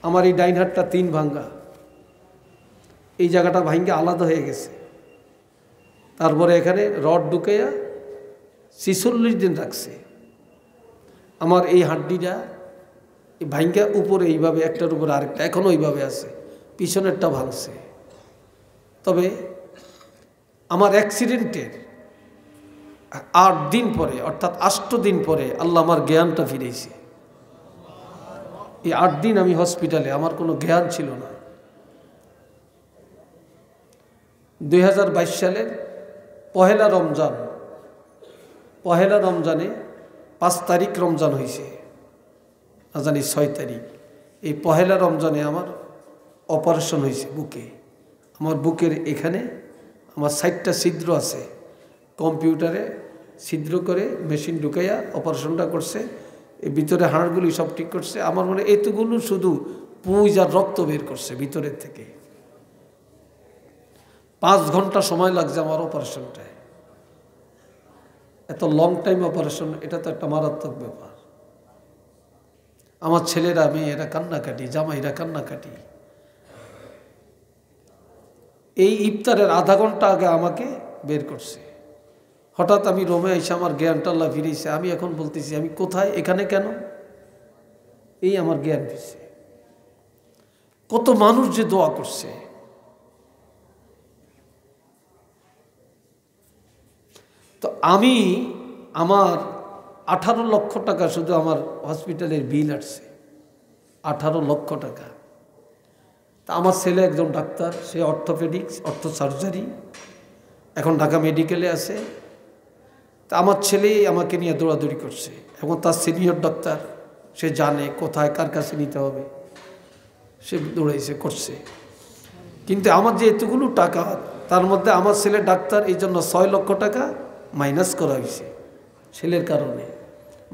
আমার এই ডাইন হাতটা 3 ভাঙ্গা, এই জায়গাটা ভাঙ্গে আলাদা হয়ে গেছে। তারপরে এখানে রড ঢুকাইয়া 46 দিন রাখছে। আমার এই হাড্ডিটা ভাঙ্গা উপরে এইভাবে একটার উপরে আরেকটা এখনো ওইভাবে আছে, পিছনেরটা ভাঙছে। তবে আমার অ্যাক্সিডেন্টের 8 দিন পরে, অর্থাৎ 8 দিন পরে আল্লাহ আমার জ্ঞানটা ফিরেছে। এই 8 দিন আমি হসপিটালে, আমার কোনো জ্ঞান ছিল না। 2022 সালের পহেলা রমজানে 5 তারিখ রমজান হয়েছে, না জানি 6 তারিখ। এই পহেলা রমজানে আমার অপারেশন হয়েছে বুকে। আমার বুকের এখানে আমার 60টা ছিদ্র আছে, কম্পিউটারে ছিদ্র করে মেশিন ঢুকাইয়া অপারেশনটা করছে। এই ভিতরে হাড়গুলি সব ঠিক করছে। আমার মনে এতগুলো শুধু পুঁজ আর রক্ত বের করছে ভিতরের থেকে। 5 ঘন্টা সময় লাগছে আমার অপারেশনটায়। এত লং টাইম অপারেশন, এটা তো একটা মারাত্মক ব্যাপার। আমার ছেলেরা, মেয়েরা কান্নাকাটি, জামাইরা কান্নাকাটি। এই ইফতারের আধা ঘন্টা আগে আমাকে বের করছে। হঠাৎ আমি রোমে এসে আমার জ্ঞানটা আল্লাহ ফিরেছে। আমি এখন বলতেছি আমি কোথায়, এখানে কেন? এই আমার জ্ঞান ফিরছে। কত মানুষ যে দোয়া করছে। তো আমি আমার 18 লক্ষ টাকা শুধু আমার হসপিটালের বিল আসছে, 18 লক্ষ টাকা। তা আমার ছেলে একজন ডাক্তার, সে অর্থোপেডিক্স, অর্থ সার্জারি, এখন ঢাকা মেডিকেলে আছে। তা আমার ছেলেই আমাকে নিয়ে দৌড়াদৌড়ি করছে, এবং তার সিনিয়র ডাক্তার, সে জানে কোথায় কার কাছে নিতে হবে, সে দৌড়াইছে করছে। কিন্তু আমার যে এতগুলো টাকা, তার মধ্যে আমার ছেলে ডাক্তার, এই জন্য 6 লক্ষ টাকা মাইনাস করা হয়েছে ছেলের কারণে।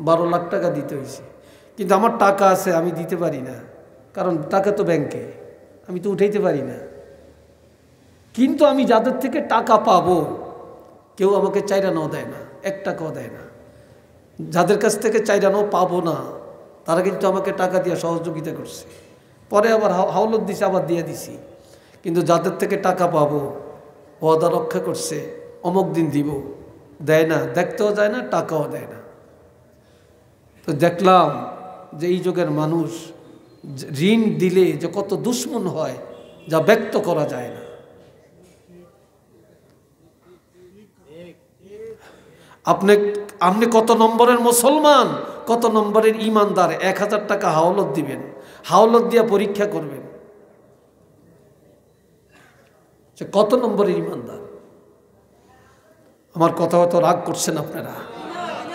12 লাখ টাকা দিতে হয়েছে। কিন্তু আমার টাকা আছে, আমি দিতে পারি না, কারণ টাকা তো ব্যাংকে, আমি তো উঠাইতে পারি না। কিন্তু আমি যাদের থেকে টাকা পাবো, কেউ আমাকে 4 আনাও দেয় না, 1 টাকাও দেয় না। যাদের কাছ থেকে 4 আনাও পাবো না, তারা কিন্তু আমাকে টাকা দিয়ে সহযোগিতা করছে। পরে আবার হাওলত দিছে, আবার দিয়ে দিছি। কিন্তু যাদের থেকে টাকা পাবো, ওয়াদা রক্ষা করছে, অমুক দিন দিব, দেয় না, দেখতেও যায় না, টাকাও দেয় না। তো দেখলাম যে এই যুগের মানুষ ঋণ দিলে যে কত দুশ্মন হয়, যা ব্যক্ত করা যায় না। আপনি কত নম্বরের মুসলমান, কত নম্বরের ইমানদার, 1000 টাকা হাওলত দিবেন, হাওলত দিয়ে পরীক্ষা করবেন যে কত নম্বরের ইমানদার। আমার কথা হয়তো রাগ করছেন আপনারা,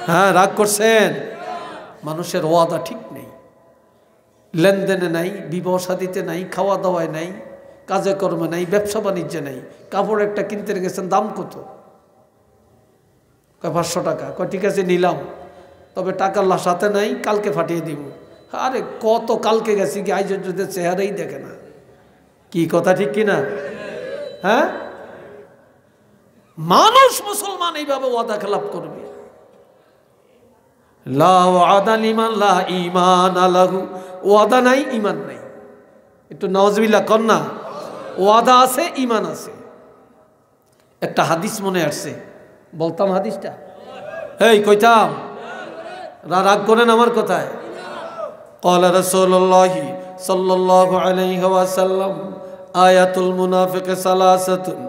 হ্যাঁ রাগ করছেন। মানুষের ওয়াদা ঠিক নেই, লেনদেনে নাই, বিবাহ শাদীতে নাই, খাওয়া দাওয়ায় নাই, কাজে কর্মে নাই, ব্যবসা বাণিজ্যে নাই। কাপড় একটা কিনতে গেছেন, দাম কত? 500 টাকা। ঠিক আছে নিলাম, তবে টাকা সাথে নাই, কালকে ফাটিয়ে দিব। আরে কত কালকে গেছি কি, আজ যদি চেহারাই দেখে না। কি কথা ঠিক কিনা? হ্যাঁ, মানুষ মুসলমান এইভাবে ওয়াদা খেলাপ করবে। লা ওয়াদা লিমান লা ঈমান লাহু, ওয়াদা নাই, ঈমান নাই। একটু নাউজুবিল্লাহ কর না। ওয়াদা আছে, ঈমান আছে। একটা হাদিস মনে আসছে, বলতাম হাদিসটা? এই কইতাম, রাগ করেন আমার কথায়? ক্বালা রাসূলুল্লাহি সাল্লাল্লাহু আলাইহি ওয়াসাল্লাম, আয়াতুল মুনাফিকি সালাসাতুন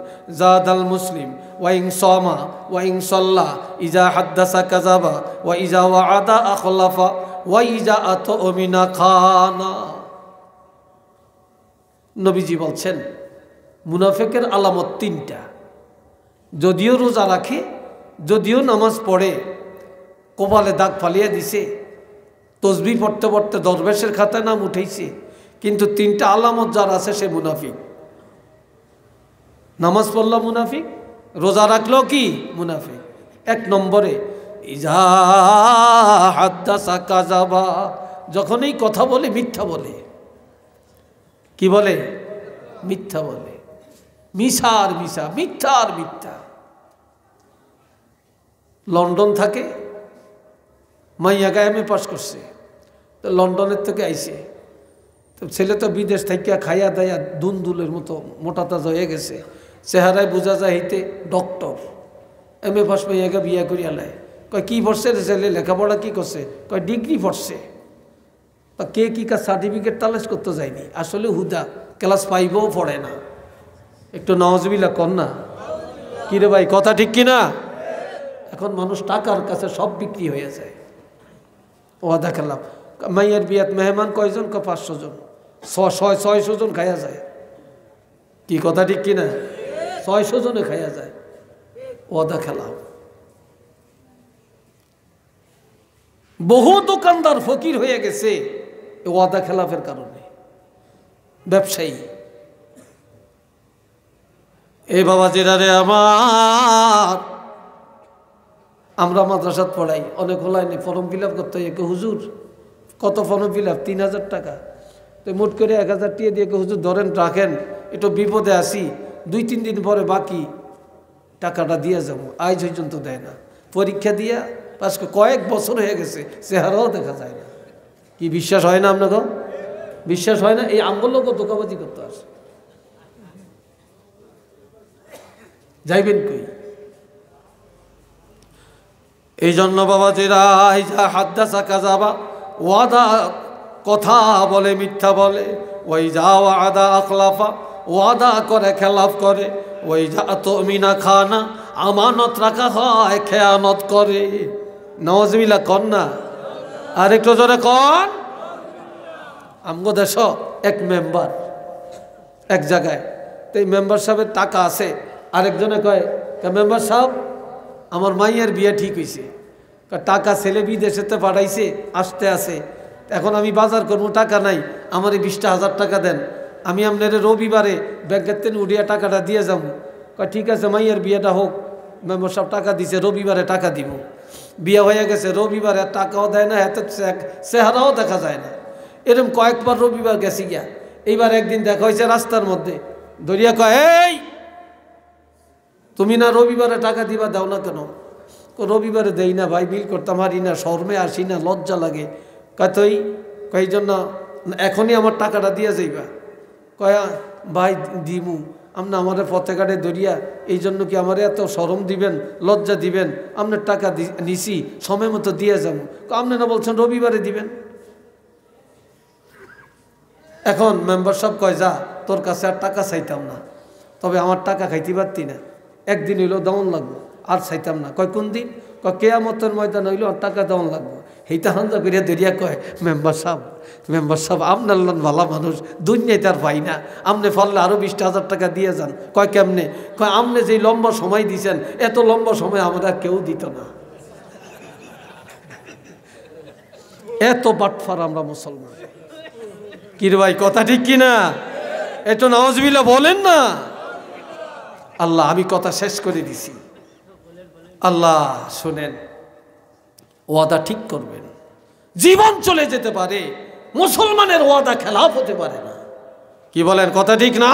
জাদাল মুসলিম ওয়া ইন সামা ওয়া ইন সাল্লা ইজা হাদাসা কাযাবা ওয়া ইজা ওয়াআদা আখলাফা ওয়া ইজা আতমিনা খানা। নবীজি বলছেন মুনাফিকের আলামত 3টা। যদিও রোজা রাখে, যদিও নামাজ পড়ে, কপালে দাগ ফালিয়ে দিছে, তসবিহ পড়তে পড়তে দরবেশের খাতায় নাম উঠেছে, কিন্তু 3টা আলামত যার আছে সে মুনাফিক। নামাজ পড়লো মুনাফিক, রোজা রাখলো কি মুনাফিক। 1 নম্বরে ইজা হাদাসা কাযাবা, যখনই কথা বলে মিথ্যা বলে। কি বলে? মিথ্যা বলে। মিশার মিশা, মিথ্যার মিথ্যা। লন্ডন থাকে, মাইয়া গায়ামে পাস করছে, তো লন্ডনের থেকে আইছে। তো ছেলে তো বিদেশ থেকে খাইয়া দাইয়া দুন্দুলের মতো মোটা তাজা হয়ে গেছে, চেহারায় বোঝা যায় হইতে ডক্টর। MA পাস পাইয়াকে বিয়া করিয়া লাই। কয় কি পড়ছে রে ছেলে, লেখাপড়া কি করছে? কয় ডিগ্রি পড়ছে। তা কে কি কার সার্টিফিকেট তালাশ করতে যায়নি, আসলে হুদা ক্লাস 5ও পড়ে না। একটু নাউজুবিল্লাহ কর না। কি রে ভাই, কথা ঠিক কিনা? এখন মানুষ টাকার কাছে সব বিক্রি হয়ে যায়। ওয়াদা খেলাম মাইয়ের বিয়াত মেহমান কয়জন? 500 জন, 600 জন খাইয়া যায়। কি কথা ঠিক কিনা? 600 জনে খাইয়া যায়। ওয়াদা খেলাম বহু দোকানদার ফকির হয়ে গেছে ওয়াদা খেলাফের কারণে। ব্যবসায়ী এই বাবা জেরারে আমার, আমরা মাদ্রাসাত পড়াই, অনেক হলাইনি ফর্ম ফিল আপ করতে হয়। হুজুর কত ফর্ম ফিল আপ? 3000 টাকা। তো মোট করে 1000 টাকা দিয়ে হুজুর ধরেন রাখেন, একটু বিপদে আসি, 2-3 দিন পরে বাকি টাকাটা দিয়ে যাবো। আজ পর্যন্ত দেয় না। পরীক্ষা দিয়া আজকে কয়েক বছর হয়ে গেছে, চেহারাও দেখা যায় না। কি বিশ্বাস হয় না আপনাকে? বিশ্বাস হয় না? এই আমগুলোকে ধোকাবাজি করতে আসে। যাইবেন কই? এই জন্য বাবাজিরা হাদ্দাসা কাযাবা, ওয়াদা কথা বলে মিথ্যা বলে, ওই যা ওয়াদা আখলাফা, ওয়াদা করে খেলাফ করে, ওই যা তুমিনা খানা, আমানত রাখা হয় খেয়ানত করে। নাউজুবিল্লাহ কর না, আর একটু জোরে কর। আমগো দেশ এক মেম্বার এক জায়গায়, তো এই মেম্বার সাহেবের টাকা আছে। আরেকজনে কয় মেম্বার সাহেব আমার মাইয়ের বিয়ে ঠিক হয়েছে, টাকা ছেলে বিদেশেতে পাঠাইছে, আসতে আছে, এখন আমি বাজার করবো, টাকা নাই, আমার 20,000 টাকা দেন, আমি আপনার রবিবারে ব্যাংকের থেকে উঠিয়া টাকাটা দিয়ে যাবো। কয় ঠিক আছে, মাইয়ের বিয়েটা হোক। মেম্বার সাহেব টাকা দিছে, রবিবারে টাকা দিব। বিয়ে হয়ে গেছে, রবিবারে টাকাও দেয় না, এত চেহারাও দেখা যায় না। এরকম কয়েকবার রবিবার গেছি গিয়া। এইবার একদিন দেখা হয়েছে রাস্তার মধ্যে, ধরিয়া কয় এই তুমি না রবিবারে টাকা দিবা, দাও না কেন? রবিবারে দেই না ভাই, বিল করতে পারি না, শর্মে আসি না, লজ্জা লাগে। কয় তুই কয় জন্য এখনই আমার টাকাটা দিয়ে যাইবা? কয় ভাই দিমু, আপনি আমাদের পথে ঘাটে ধরিয়া এই জন্য কি আমার এত শরম দিবেন, লজ্জা দিবেন? আপনার টাকা নিছি, সময় মতো দিয়ে যাবো। আপনি না বলছেন রবিবারে দিবেন। এখন মেম্বার সব কয় যা, তোর কাছে আর টাকা চাইতাম না, তবে আমার টাকা খাইতে পারতি না, একদিন হইলেও দেওয়ান লাগবো, আর চাইতাম না। কয় কোন দিন? কয় কেয়ামতের ময়দান হইলেও আর টাকা দেওয়ান লাগবো। এইটা হাঞ্জা করিয়া ধরিয়া কয় মেম্বার সাহেব আপনার লোন ভালো মানুষ, দুনিয়ায় তার পাই না, আপনি ফললে আরও 20,000 টাকা দিয়ে যান। কয় কেমনে? কয় আপনি যেই লম্বা সময় দিছেন, এত লম্বা সময় আমরা কেউ দিত না। এত বাটফার আমরা মুসলমান। কিরে ভাই, কথা ঠিক কিনা? একটু নাউজুবিল্লাহ বলেন না। আল্লাহ, আমি কথা শেষ করে দিছি। আল্লাহ শুনেন, ওয়াদা ঠিক করবেন। জীবন চলে যেতে পারে, মুসলমানের ওয়াদা খেলাফ হতে পারে না। কি বলেন, কথা ঠিক না?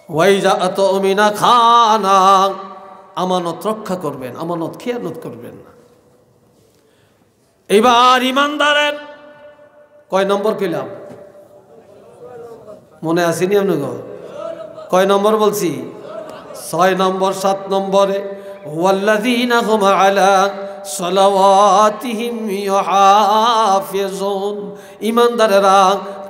ওয়াইজা আতুমিনা খানা, আমানত রক্ষা করবেন, আমানত খেয়ানত করবেন না। এইবার ইমানদারের কয় নম্বর কইলাম? মনে আসেনি আপনাকে? কয় নম্বর বলছি? 6 নম্বর। 7 নম্বরে ওয়াল্লাযীনা হুম আলা সালাওয়াতিহিম ইউহাফিজুন, ইমানদারেরা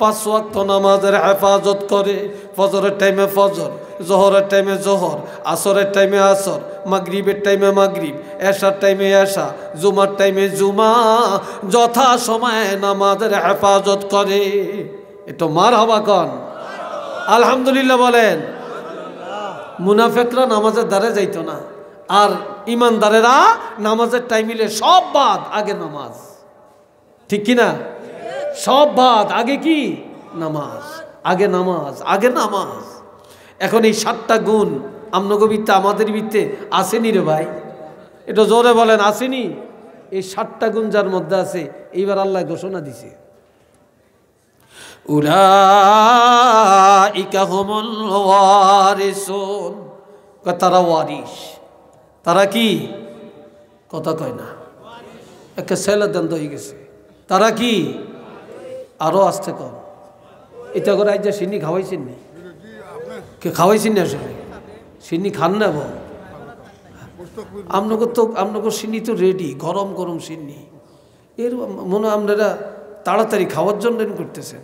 5 ওয়াক্ত নামাজের হেফাজত করে। ফজরের টাইমে ফজর, জোহরের টাইমে জোহর, আসরের টাইমে আসর, মাগরিবের টাইমে মাগরিব, এশার টাইমে এশা, জুমার টাইমে জুমা, যথা সময়ে নামাজের হেফাজত করে। একটু মারহাবা কন, আলহামদুলিল্লাহ বলেন। মুনাফিকরা নামাজের দ্বারে যাইতো না, আর ইমানদারেরা নামাজের টাইমিলে সব বাদ, আগে নামাজ। ঠিক কিনা? সব বাদ, আগে কি? নামাজ। আগে নামাজ, আগে নামাজ। এখন এই 7টা গুণ আপনাদের ভিত্তে, আমাদের ভিত্তে আসেনি রে ভাই? এটা জোরে বলেন, আসেনি? এই 7টা গুণ যার মধ্যে আছে, এইবার আল্লাহ ঘোষণা দিছে, উলাইকা হুমুল ওয়ারিসুন, তারা ওয়ারিস। তারা কি? কথা কয় না, একটা ছেলে দান্ত হয়ে গেছে। তারা কি? আরো আসতে কম। এটা করে আজ সিন্নি খাওয়াইছেন নি? কে খাওয়াইছেন না? আসলে সিন্নি খান না? আপনাকে সিন্নি তো রেডি, গরম গরম সিন্নি। এর মনে হয় আপনারা তাড়াতাড়ি খাওয়ার জন্য করতেছেন।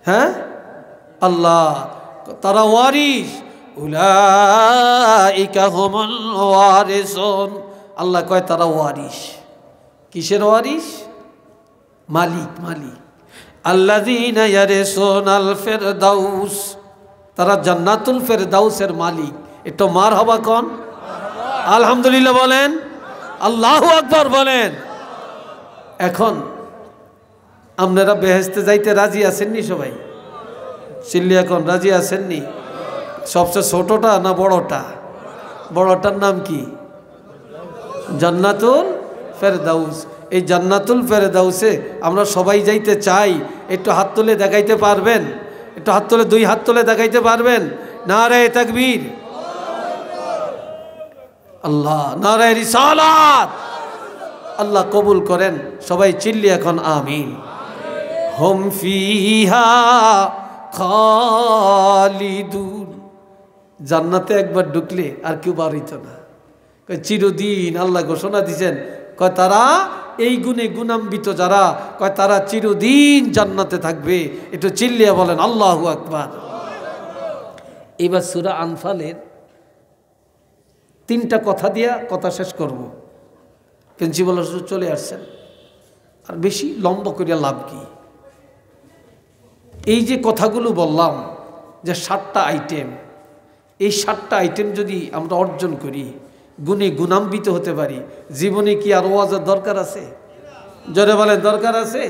হ্যাঁ, আল্লাহ তারা ওয়ারিস, উলাইকা হুমুল ওয়ারিসুন। আল্লাহ কয় তারা ওয়ারিস। কিসের ওয়ারিস? মালিক, মালিক। আল্লাযীনা ইয়ারিসুনাল ফিরদাউস, তারা জান্নাতুল ফিরদাউসের মালিক। একটু মারহাবা কোন, আলহামদুলিল্লাহ বলেন, আল্লাহু আকবার বলেন। এখন আপনারা বেহেশতে যাইতে রাজি আছেননি সবাই? চিল্লি এখন রাজি আছেননি? সবচেয়ে ছোটটা না বড়টা? বড়টার নাম কি? জান্নাতুল ফেরদাউস। এই জান্নাতুল ফেরদাউসে আমরা সবাই যাইতে চাই। একটু হাত তুলে দেখাইতে পারবেন? একটু হাত তুলে, দুই হাত তুলে দেখাইতে পারবেন? নারে তাকবীর, আল্লাহ নারে রিসালাত। আল্লাহ কবুল করেন। সবাই চিল্লি এখন আমিন। হুম ফিহা খালিদুন। জান্নাতে একবার ঢুকলে আর কেউ বাড়িত না, চিরদিন। আল্লাহ ঘোষণা দিয়েছেন, কয় তারা এই গুণে গুণান্বিত যারা, কয় তারা চিরদিন জান্নাতে থাকবে। একটু চিল্লিয়া বলেন আল্লাহু আকবার। এবার সূরা আনফালের 3টা কথা দিয়া কথা শেষ করব। প্রিন্সিপাল চলে আসছেন, আর বেশি লম্বা করিয়া লাভ কি? এই যে কথাগুলো বললাম যে 7টা আইটেম, এই 7টা আইটেম যদি আমরা অর্জন করি, গুণে গুণান্বিত হতে পারি, জীবনে কি আর ওয়াজের দরকার আছে? জোরে বলেন, দরকার আছে?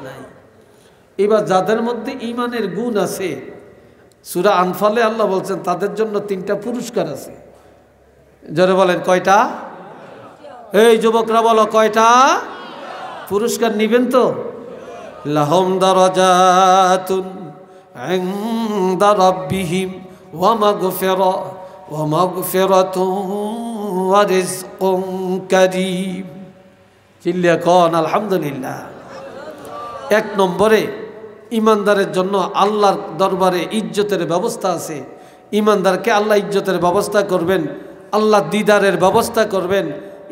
নাই। এবার যাদের মধ্যে ঈমানের গুণ আছে, সূরা আনফালে আল্লাহ বলছেন তাদের জন্য 3টা পুরস্কার আছে। জোরে বলেন, কয়টা? এই যুবকরা বলো, কয়টা পুরস্কার নিবেন তো? লাহুম দারাজাতুন ইনদা রাব্বিহিম ওয়া মাগফিরাতুন ওয়া রিজকুন কারীম। চিল্লিয়া কোন আলহামদুলিল্লাহ। 1 নম্বরে ইমানদারের জন্য আল্লাহর দরবারে ইজ্জতের ব্যবস্থা আছে। ইমানদারকে আল্লাহ ইজ্জতের ব্যবস্থা করবেন, আল্লাহ দিদারের ব্যবস্থা করবেন,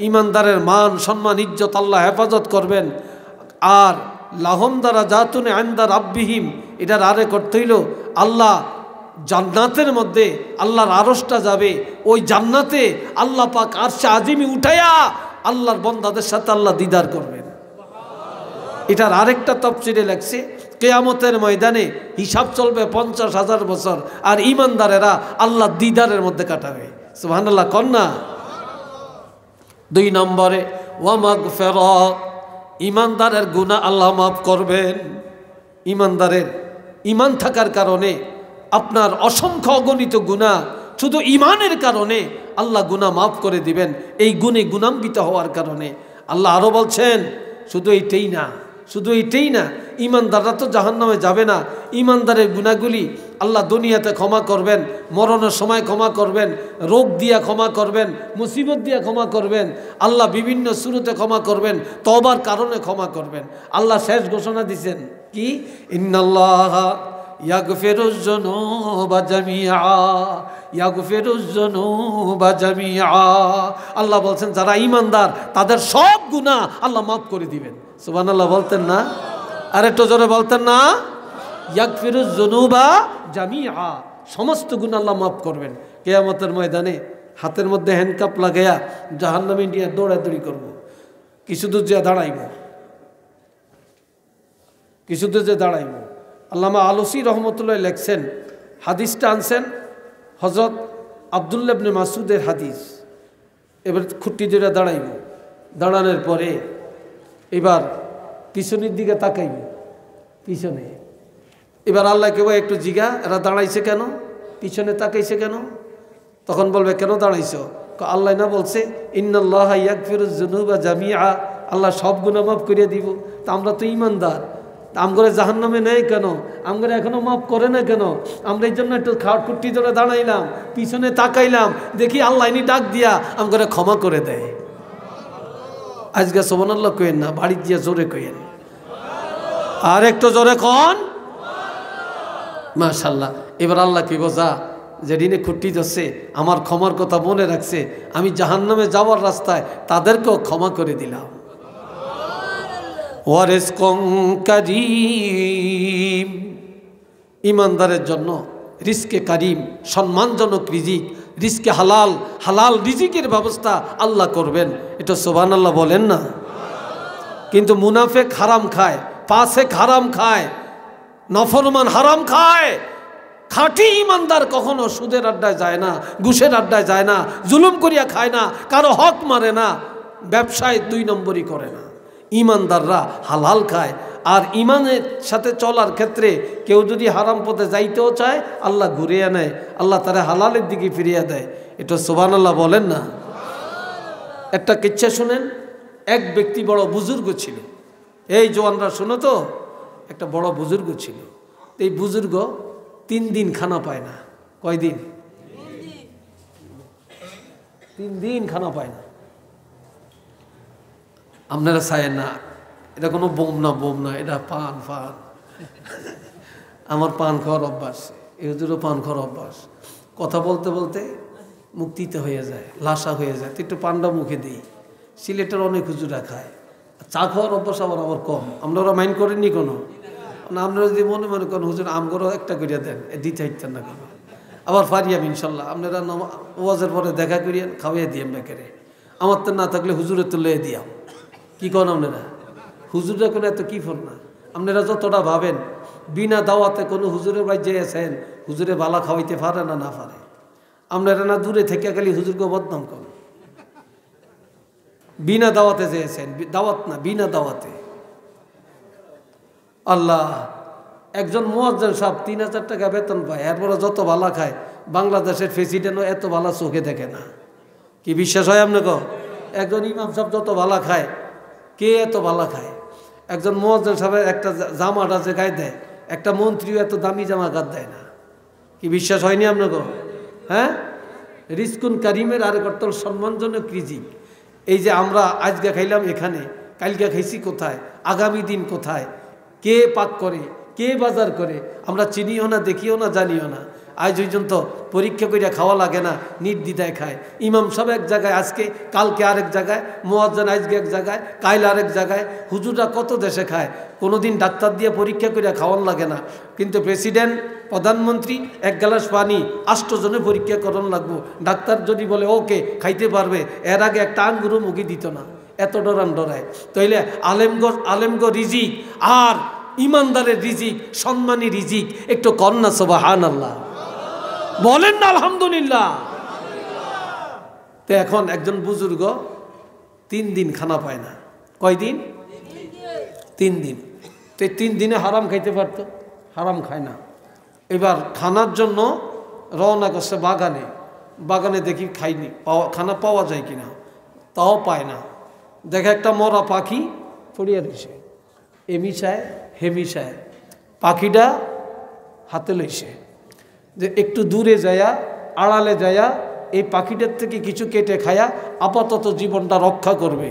ইমানদারের মান সম্মান ইজ্জত আল্লাহ হেফাজত করবেন। আর লাহুম দারাজাতুন ইনদা রাব্বিহিম, এটার আরেক অর্থ হইল আল্লাহ জান্নাতের মধ্যে আল্লাহর আরশটা যাবে। ওই জান্নাতে আল্লাহ পাক আরশে আজিমি উঠাইয়া আল্লাহর বান্দাদের সাথে আল্লাহ দিদার করবেন। এটার আরেকটা তাফসীরে লেখছে, কিয়ামতের ময়দানে হিসাব চলবে 50,000 বছর, আর ইমানদারেরা আল্লাহ দিদারের মধ্যে কাটাবে। সুবহানাল্লাহ কন্যা। 2 নম্বরে ওয়া মাগফিরাত, ইমানদারের গুনাহ আল্লাহ মাফ করবেন। ইমানদারের ইমান থাকার কারণে আপনার অসংখ্য অগণিত গুনাহ শুধু ইমানের কারণে আল্লাহ গুনাহ মাফ করে দিবেন। এই গুণে গুণান্বিত হওয়ার কারণে আল্লাহ আরও বলছেন, শুধু এইটাই না, শুধু এইটাই না, ইমানদাররা তো জাহান্নামে যাবে না। ইমানদারের গুনাহগুলি আল্লাহ দুনিয়াতে ক্ষমা করবেন, মরণের সময় ক্ষমা করবেন, রোগ দিয়া ক্ষমা করবেন, মুসিবত দিয়া ক্ষমা করবেন, আল্লাহ বিভিন্ন সূরতে ক্ষমা করবেন, তওবার কারণে ক্ষমা করবেন। আল্লাহ শেষ ঘোষণা দিয়েছেন কি? ইন্নাল্লাহা ইয়াগফিরুজ যুনুবা জামিআ, ইয়াগফিরুজ যুনুবা জামিআ। আল্লাহ বলছেন যারা ইমানদার তাদের সব গুনাহ আল্লাহ মাফ করে দিবেন। সুবহানাল্লাহ বলতেন না? আর একটু জোরে বলতেন না? ইয়াগফিরুজ যুনুবা জামিআ, সমস্ত গুনাহ আল্লাহ মাফ করবেন। কিয়ামতের ময়দানে হাতের মধ্যে হ্যান্ডকাপ লাগাইয়া জাহান্নামে নিয়ে দৌড়াদৌড়ি করব। কিছু দূর যে দাঁড়াইব, কিছু দূর যে দাঁড়াইব। আল্লামা আলুসি রহমতুল্লাহ লেখছেন, হাদিসটা আনছেন হযরত আব্দুল্লাহ ইবনে মাসউদের হাদিস। এবার খুঁটি ধরে দাঁড়াইব, দাঁড়ানোর পরে এবার পিছনের দিকে তাকাইব, পিছনে। এবার আল্লাহ কেউ একটু জিগা, এরা দাঁড়াইছে কেন, পিছনে তাকাইছে কেন? তখন বলবে কেন দাঁড়াইছো? আল্লাহ না বলছে ইন্নাল্লাহা ইয়াগফিরুজ যুনুবা জামিআ, আল্লাহ সব গুনাহ মাফ করিয়ে দিব। তা আমরা তো ইমানদার, আমগরে জাহান্নামে নেই কেন, আমগরে এখনো মাফ করে না কেন? আমরা এই জন্য একটু খুঁটি ধরে দাঁড়াইলাম, পিছনে তাকাইলাম, দেখি আল্লাহ ইনি ডাক দিয়া আমগরে ক্ষমা করে দেয়। আজকে সুবহানাল্লাহ কইেন না, বাড়ি দিয়া জোরে কইেন, আর একটু জোরে কন মাশাআল্লাহ। এবার আল্লাহ কি বোঝা যেদিনে খুঁটি ধরছে আমার ক্ষমার কথা মনে রাখছে, আমি জাহান্নামে যাওয়ার রাস্তায় তাদেরকেও ক্ষমা করে দিলাম। ওয়ারিজকুন কারীম, ইমানদারের জন্য রিজকে কারিম, সম্মানজনক রিজিক, রিজকে হালাল, হালাল রিজিকের ব্যবস্থা আল্লাহ করবেন। এটা সুবহানাল্লাহ বলেন না? কিন্তু মুনাফেক হারাম খায়, ফাসেক হারাম খায়, নফরমান হারাম খায়। খাঁটি ইমানদার কখনো সুদের আড্ডায় যায় না, ঘুষের আড্ডায় যায় না, জুলুম করিয়া খায় না, কারো হক মারে না, ব্যবসায় 2 নম্বরই করে না। ইমানদাররা হালাল খায়। আর ইমানের সাথে চলার ক্ষেত্রে কেউ যদি হারাম পথে যাইতেও চায়, আল্লাহ ঘুরিয়ে নেয়, আল্লাহ তারা হালালের দিকে ফিরিয়ে দেয়। এটা সুবহানাল্লাহ বলেন না? একটা কিচ্ছা শুনেন। এক ব্যক্তি বড় বুজুর্গ ছিল। এই জওয়ানরা শোনো তো, একটা বড় বুজুর্গ ছিল। এই বুজুর্গ 3 দিন খানা পায় না। কয়দিন? 3 দিন খানা পায় না। আপনারা চায়েন না, এটা কোনো বোম না, এটা পান। আমার পান খাওয়ার অভ্যাস, এদেরও পান খাওয়ার অভ্যাস। কথা বলতে বলতে মুক্তিতে হয়ে যায়, লাসা হয়ে যায়, তো একটু পানটা মুখে দিই। সিলেটের অনেক হুজুরা খায়। চা খাওয়ার অভ্যাস আমার কম। আপনারা মাইন্ড করেননি কোনো? না, আপনারা যদি মনে করেন হুজুর আমগরও একটা করিয়া দেন, দিতে হাইতেন না কেন? আবার ফারিয়াম ইনশাল্লাহ। আপনারা ওয়াজের পরে দেখা করিয়েন, খাওয়াইয়া দিয়াম বেকারে। আমার তো না থাকলে হুজুরের তো লয়ে দিয়াম। কি করেন আপনারা? হুজুররা কোনো এত কি ফোন না। আপনারা যতটা ভাবেন বিনা দাওয়াতে কোনো হুজুরের বাড়ি যেয়েছেন, হুজুরে বালা খাওয়াইতে পারে না পারে। আপনারা না দূরে থেকে খালি হুজুরকে বদনাম করেন। বিনা দাওয়াতে যেয়েছেন, দাওয়াত না, বিনা দাওয়াতে। আল্লাহ, একজন মুয়াজ্জিন সাহেব 3000 টাকা বেতন পায়, এরপরে যত ভালা খায়। বাংলাদেশের প্রেসিডেন্টও এত ভালা চোখে দেখে না। কি বিশ্বাস হয় আপনাকে? একজন ইমাম সাহেব যত ভালা খায়, কে এত ভালা খায়? একজন মুয়াজ্জিন সাহেবের একটা জামাটা যে গায়ে দেয়, একটা মন্ত্রীও এত দামি জামা গায়ে দেয় না। কি বিশ্বাস হয়নি আপনাকে? হ্যাঁ, রিজকুন কারিমের আরেক অর্থ সম্মানজনক রিজিক। এই যে আমরা আজকে খাইলাম এখানে, কালকে খাইছি কোথায়, আগামী দিন কোথায়, কে পাক করে, কে বাজার করে, আমরা চিনিও না, দেখিও না, জানিও না। আজ পর্যন্ত পরীক্ষা করিয়া খাওয়া লাগে না, নির্দ্বিধায় খায়। ইমাম সাহেব এক জায়গায় আজকে, কালকে আরেক জায়গায়, মুয়াজ্জিন আজকে এক জায়গায়, কাল আরেক জায়গায়। হুজুররা কত দেশে খায়, কোনোদিন ডাক্তার দিয়ে পরীক্ষা করিয়া খাওয়ান লাগে না। কিন্তু প্রেসিডেন্ট, প্রধানমন্ত্রী 1 গ্লাস পানি 8 জনে পরীক্ষা করন লাগবো। ডাক্তার যদি বলে ওকে খাইতে পারবে, এর আগে একটা আঙ্গুরও মুখে দিত না, এত ডরায়। তাইলে আলেমগো রিজিক আর ইমানদারের রিজিক, সম্মানী রিজিক, একটু কন্যা সুবহানাল্লাহ বলেন না আলহামদুলিল্লাহ। তো এখন একজন বুজুর্গ 3 দিন খানা পায় না। কয়দিন? 3 দিন। তো 3 দিনে হারাম খাইতে পারতো, হারাম খায় না। এবার খানার জন্য রওনা করছে বাগানে দেখি খাইনি, খানা পাওয়া যায় কিনা, তাও পায় না। দেখে একটা মরা পাখি পড়িয়া রয়েছে, এমিশায় হেমিশায়। পাখিটা হাতে লইছে, যে একটু দূরে যায়া, আড়ালে যায়া এই পাখিটার থেকে কিছু কেটে খায়া আপাতত জীবনটা রক্ষা করবে।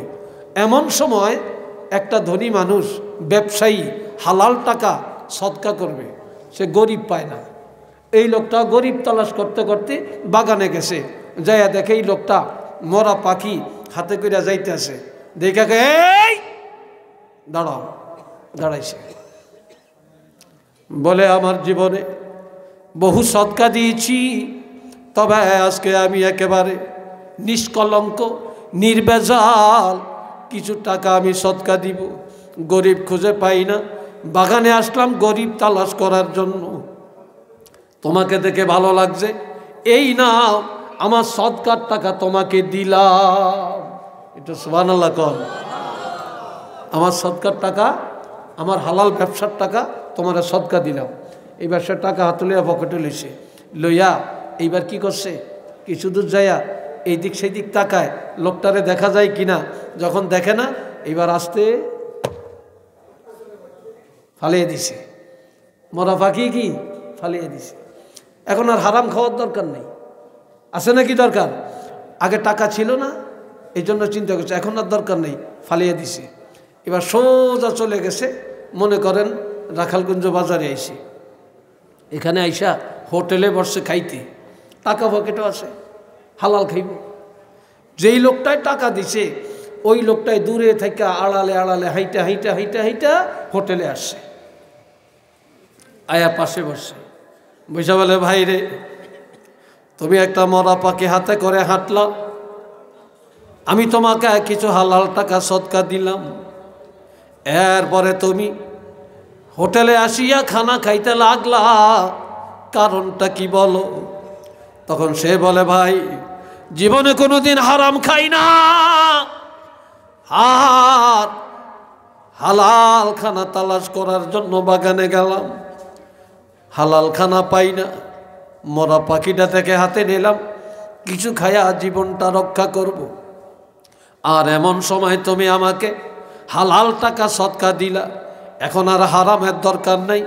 এমন সময় একটা ধনী মানুষ, ব্যবসায়ী, হালাল টাকা সদকা করবে, সে গরিব পায় না। এই লোকটা গরিব তালাশ করতে করতে বাগানে গেছে, যাইয়া দেখে এই লোকটা মরা পাখি হাতে কইরা যাইতে আসে। দেখে এই দাঁড়াইছে, বলে আমার জীবনে বহু সদকা দিয়েছি, তবে আজকে আমি একেবারে নিষ্কলঙ্ক নির্ভেজাল কিছু টাকা আমি সদকা দিব। গরিব খুঁজে পাই না, বাগানে আসলাম গরিব তালাশ করার জন্য। তোমাকে দেখে ভালো লাগছে, এই নাও আমার সদকার টাকা তোমাকে দিলাম। এটা সুবহানাল্লাহ কর। আমার সদকার টাকা, আমার হালাল ব্যবসার টাকা তোমার সদকা দিলাম। এই ব্যবসার টাকা হাতে লইয়া পকেটে লইছে, লইয়া এইবার কি করছে, কিছু দূর যাইয়া এই দিক সেই দিক তাকায়, লোকটারে দেখা যায় কিনা। যখন দেখে না, এইবার আসতে ফালিয়ে দিছে, মরা পাখি কি ফালিয়ে দিছে। এখন আর হারাম খাওয়ার দরকার নেই, আছে নাকি দরকার? আগে টাকা ছিল না, এই জন্য চিন্তা করছে, এখন আর দরকার নেই, ফালিয়ে দিছে। এবার সোজা চলে গেছে, মনে করেন রাখালগঞ্জ বাজারে আইসি, এখানে আইসা হোটেলে বসে খাইতে। টাকা পকেটও আছে, হালাল খাইব। যেই লোকটাই টাকা দিছে ওই লোকটাই দূরে থেকে আড়ালে আড়ালে হাইটা হাইটা হাইটা হাইটা হোটেলে আসছে, আয়া পাশে বসে বসে বলে, ভাই রে, তুমি একটা মরা পাখি হাতে করে হাঁটলা, আমি তোমাকে কিছু হালাল টাকা সদকা দিলাম, এরপরে তুমি হোটেলে আসিয়া খানা খাইতে লাগলা, কারণটা কি বলো? তখন সে বলে, ভাই জীবনে কোনোদিন হারাম খাই না, আর হালাল খানা তালাশ করার জন্য বাগানে গেলাম, হালাল খানা পাই না, মরা পাখিটা থেকে হাতে নিলাম, কিছু খায়া জীবনটা রক্ষা করব। আর এমন সময় তুমি আমাকে হালাল টাকা সদকা দিলা, এখন আর হারামের দরকার নাই,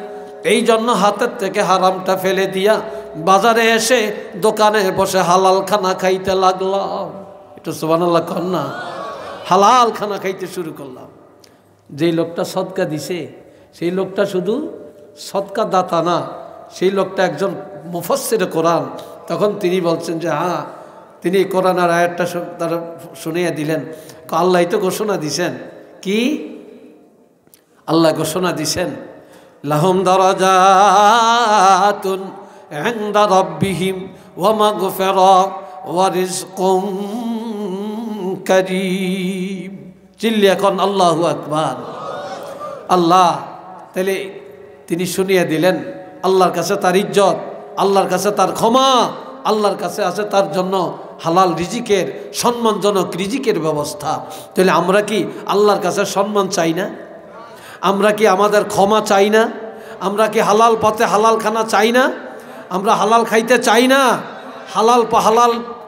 এই জন্য হাতের থেকে হারামটা ফেলে দিয়া বাজারে এসে দোকানে বসে হালাল খানা খাইতে লাগলাম। একটু সুবহানাল্লাহ কর না। হালাল খানা খাইতে শুরু করলাম। যেই লোকটা সদকা দিছে সেই লোকটা শুধু সদকা দাতা না, সেই লোকটা একজন মুফাসসিরে কোরআন। তখন তিনি বলছেন যে হ্যাঁ, তিনি কোরআনের আয়াতটা তারা শুনিয়ে দিলেন। আল্লাহ তো ঘোষণা দিছেন, কি আল্লাহ ঘোষণা দিছেন, লাহুম দারাজাতুন ইনদা রাব্বিহিম ওয়া মাগফিরা ওয়া রিজকুম কারীম। চিল্লিয়া কোন আল্লাহু আকবার। আল্লাহ তাহলে তিনি শুনিয়ে দিলেন, আল্লাহর কাছে তার ইজ্জত, আল্লাহর কাছে তার ক্ষমা, আল্লাহর কাছে আছে তার জন্য হালাল রিজিকের, সম্মানজনক রিজিকের ব্যবস্থা। তাহলে আমরা কি আল্লাহর কাছে সম্মান চাই না? আমরা কি আমাদের ক্ষমা চাই না? আমরা কি হালাল পথে হালাল খানা চাই না? আমরা হালাল খাইতে চাই না? হালাল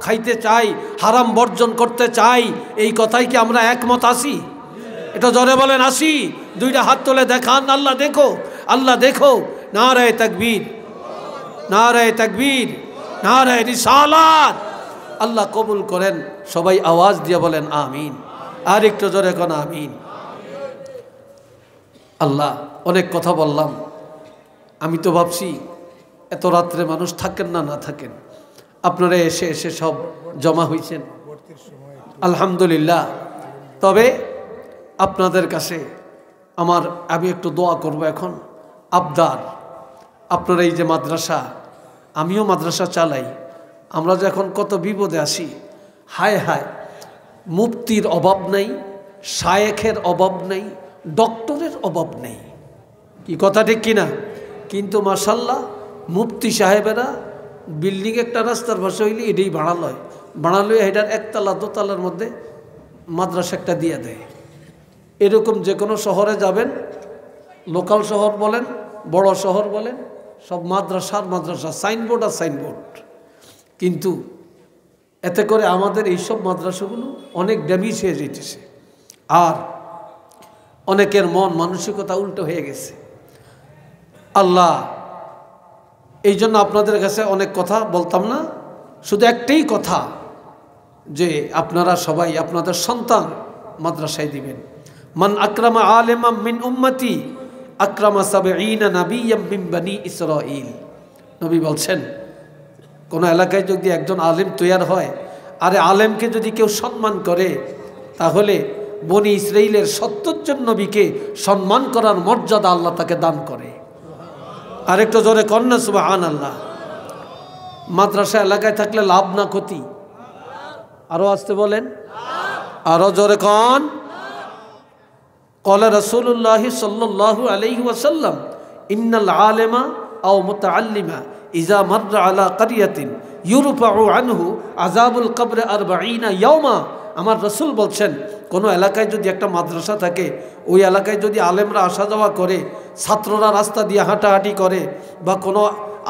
খাইতে চাই, হারাম বর্জন করতে চাই, এই কথাই কি আমরা একমত আছি? এটা জোরে বলেন আসি। দুইটা হাত তুলে দেখান, আল্লাহ দেখো, আল্লাহ দেখো। নারায়ে তাকবীর, নারায়ে তাকবীর, নারায়ে রিসালাত। আল্লাহ কবুল করেন। সবাই আওয়াজ দিয়ে বলেন আমিন। আর একটু জোরে কোন আমিন। আল্লাহ, অনেক কথা বললাম। আমি তো ভাবছি এত রাত্রে মানুষ থাকেন না, না থাকেন, আপনারা এসে এসে সব জমা হয়েছেন, আলহামদুলিল্লাহ। তবে আপনাদের কাছে আমি একটু দোয়া করব এখন। আবদার, আপনারা এই যে মাদ্রাসা, আমিও মাদ্রাসা চালাই, আমরা যে এখন কত বিপদে আসি, হায় হায়, মুফতির অভাব নেই, শায়েখের অভাব নেই, ডক্টরের অভাব নেই, কি কথা ঠিক কিনা? কিন্তু মাশাল্লাহ মুফতি সাহেবেরা বিল্ডিং একটা রাস্তার পাশে হইলে এটাই বাড়ালো এটার একতলা দোতলার মধ্যে মাদ্রাসা একটা দিয়ে দেয়। এরকম যে কোনো শহরে যাবেন, লোকাল শহর বলেন, বড় শহর বলেন, সব মাদ্রাসা, সাইনবোর্ড আর সাইনবোর্ড। কিন্তু এতে করে আমাদের এইসব মাদ্রাসাগুলো অনেক ড্যামেজ হয়ে যেতেছে, আর অনেকের মন মানসিকতা উল্টো হয়ে গেছে। আল্লাহ, এই জন্য আপনাদের কাছে অনেক কথা বলতাম না, শুধু একটাই কথা, যে আপনারা সবাই আপনাদের সন্তান মাদ্রাসায় দিবেন। মান আকরামা আলেমাম মিন উম্মতি আকরামা সাবঈনা নাবিয়্যাম মিন বনি ইসরাঈল। নবী বলছেন, কোন এলাকায় যদি একজন আলেম তৈয়ার হয়, আরে আলেমকে যদি কেউ সম্মান করে, তাহলে বনি ইসরাইলের 70 জন নবীকে সম্মান করার মর্যাদা আল্লাহ তাকে দান করে। আরেকটু জোরে কন্যা সুবহানাল্লাহ। মাদ্রাসা এলাকায় থাকলে লাভ না ক্ষতি? আরো আসতে বলেন, আরো জোরে কন। ক্বালা রাসূলুল্লাহ সাল্লাল্লাহু আলাইহি ওয়াসাল্লাম, ইন্নাল আলিমা আও মুতাআল্লিমা ইযা মাররা আলা ক্বরিয়াতিন ইউরফাউ আনহু আযাবুল কবর 40 ইয়াওমা। আমার রাসূল বলছেন, কোনো এলাকায় যদি একটা মাদ্রাসা থাকে, ওই এলাকায় যদি আলেমরা আসা যাওয়া করে, ছাত্ররা রাস্তা দিয়ে হাঁটাহাঁটি করে, বা কোনো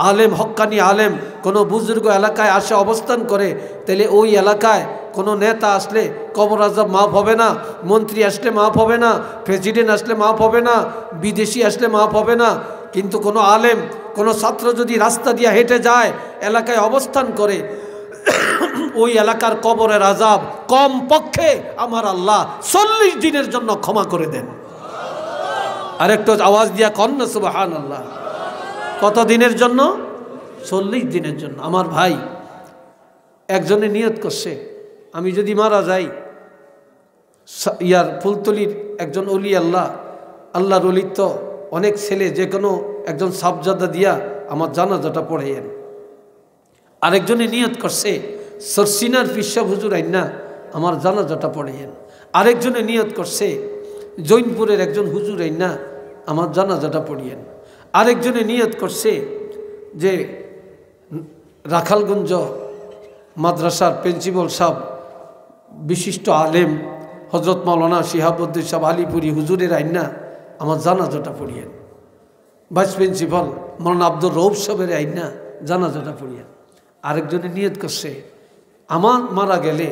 আলেম, হক্কানি আলেম কোনো বুজুর্গ এলাকায় আসে অবস্থান করে, তাহলে ওই এলাকায় কোনো নেতা আসলে কবর আযাব মাফ হবে না, মন্ত্রী আসলে মাফ হবে না, প্রেসিডেন্ট আসলে মাফ হবে না, বিদেশি আসলে মাফ হবে না। কিন্তু কোনো আলেম, কোনো ছাত্র যদি রাস্তা দিয়ে হেঁটে যায়, এলাকায় অবস্থান করে, ওই এলাকার কবরের আযাব কম পক্ষে আমার আল্লাহ 40 দিনের জন্য ক্ষমা করে দেন। আরেকটু আওয়াজ দিয়া কন্যা সুবহানাল্লাহ। কত দিনের জন্য? 40 দিনের জন্য। আমার ভাই, একজনে নিয়ত করছে আমি যদি মারা যাই, ইয়ার ফুলতলির একজন অলি আল্লাহর অলির তো অনেক ছেলে, যে কোনো একজন সাবজাদা দিয়া আমার জানাজাটা পড়াইয়েন। আরেকজনে নিয়ত করছে সরসিনার পিসা হুজুর আইনা আমার জানাজাটা পড়াইয়েন। আরেকজনে নিয়ত করছে জৈনপুরের একজন হুজুর আইনা আমার জানাজাটা পড়িয়েন। আরেকজনে নিয়ত করছে যে রাখালগঞ্জ মাদ্রাসার প্রিন্সিপাল সাহেব, বিশিষ্ট আলেম হজরত মাওলানা শিহাবুদ্দিন সাহেব আলিপুরি হুজুরের আইনা আমার জানাজাটা পড়িয়েন। ভাইস প্রিন্সিপাল মাওলানা আব্দুর রৌফ সাহেবের আইনা জানাজাটা পড়িয়েন। আরেকজনে নিয়ত করছে আমার মারা গেলে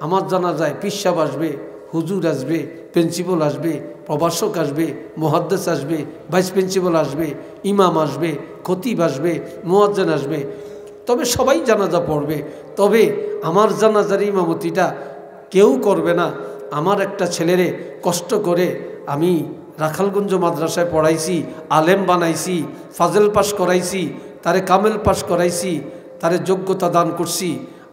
আমার জানাজায় পীর সাহেব আসবে, হুজুর আসবে, প্রিন্সিপাল আসবে, প্রভাষক আসবে, মুহাদ্দিস আসবে, ভাইস প্রিন্সিপাল আসবে, ইমাম আসবে, খতিব আসবে, মুয়াজ্জিন আসবে, তবে সবাই জানাজা পড়বে। তবে আমার জানাজার ইমামতিটা কেউ করবে না। আমার একটা ছেলেরে কষ্ট করে আমি রাখালগঞ্জ মাদ্রাসায় পড়াইছি, আলেম বানাইছি, ফাজেল পাস করাইছি, তারে কামেল পাস করাইছি, তারে যোগ্যতা দান করছি,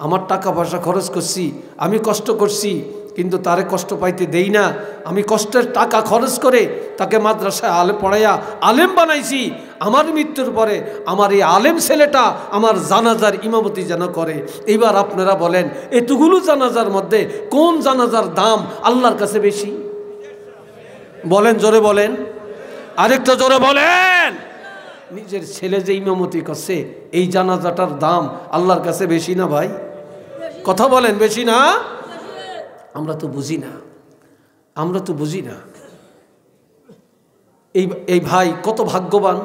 আমার টাকা পয়সা খরচ করছি, আমি কষ্ট করছি, কিন্তু তারে কষ্ট পাইতে দেই না। আমি কষ্টের টাকা খরচ করে তাকে মাদ্রাসায় আলেম পড়াইয়া আলেম বানাইছি। আমার মৃত্যুর পরে আমার এই আলেম ছেলেটা আমার জানাজার ইমামতি যেন করে। এইবার আপনারা বলেন এতগুলো জানাজার মধ্যে কোন জানাজার দাম আল্লাহর কাছে বেশি? বলেন, জোরে বলেন, আরেকটা জোরে বলেন। নিজের ছেলে যে ইমামতি করছে এই জানাজাটার দাম আল্লাহর কাছে বেশি না ভাই? কথা বলেন, বেশি না? আমরা তো বুঝি না, আমরা তো বুঝি না। এই ভাই কত ভাগ্যবান,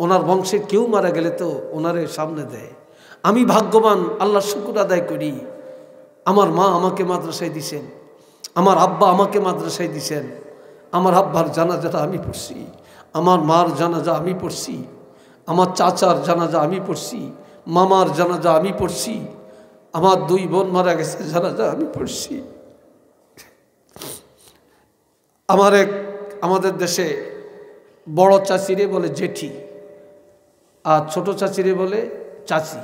ওনার বংশের কেউ মারা গেলে তো ওনারে সামনে দেয়। আমি ভাগ্যবান, আল্লাহর শুকর আদায় করি। আমার মা আমাকে মাদ্রাসায় দিছেন, আমার আব্বা আমাকে মাদ্রাসায় দিছেন। আমার আব্বার জানাজাটা আমি পড়ছি, আমার মার জানাজা আমি পড়ছি, আমার চাচার জানাজা আমি পড়ছি, মামার জানাজা আমি পড়ছি, আমার 2 বোন মারা গেছে জানাজা আমি পড়ছি। আমাদের দেশে বড় চাচিরে বলে জেঠি, আর ছোট চাচিরে বলে চাচি।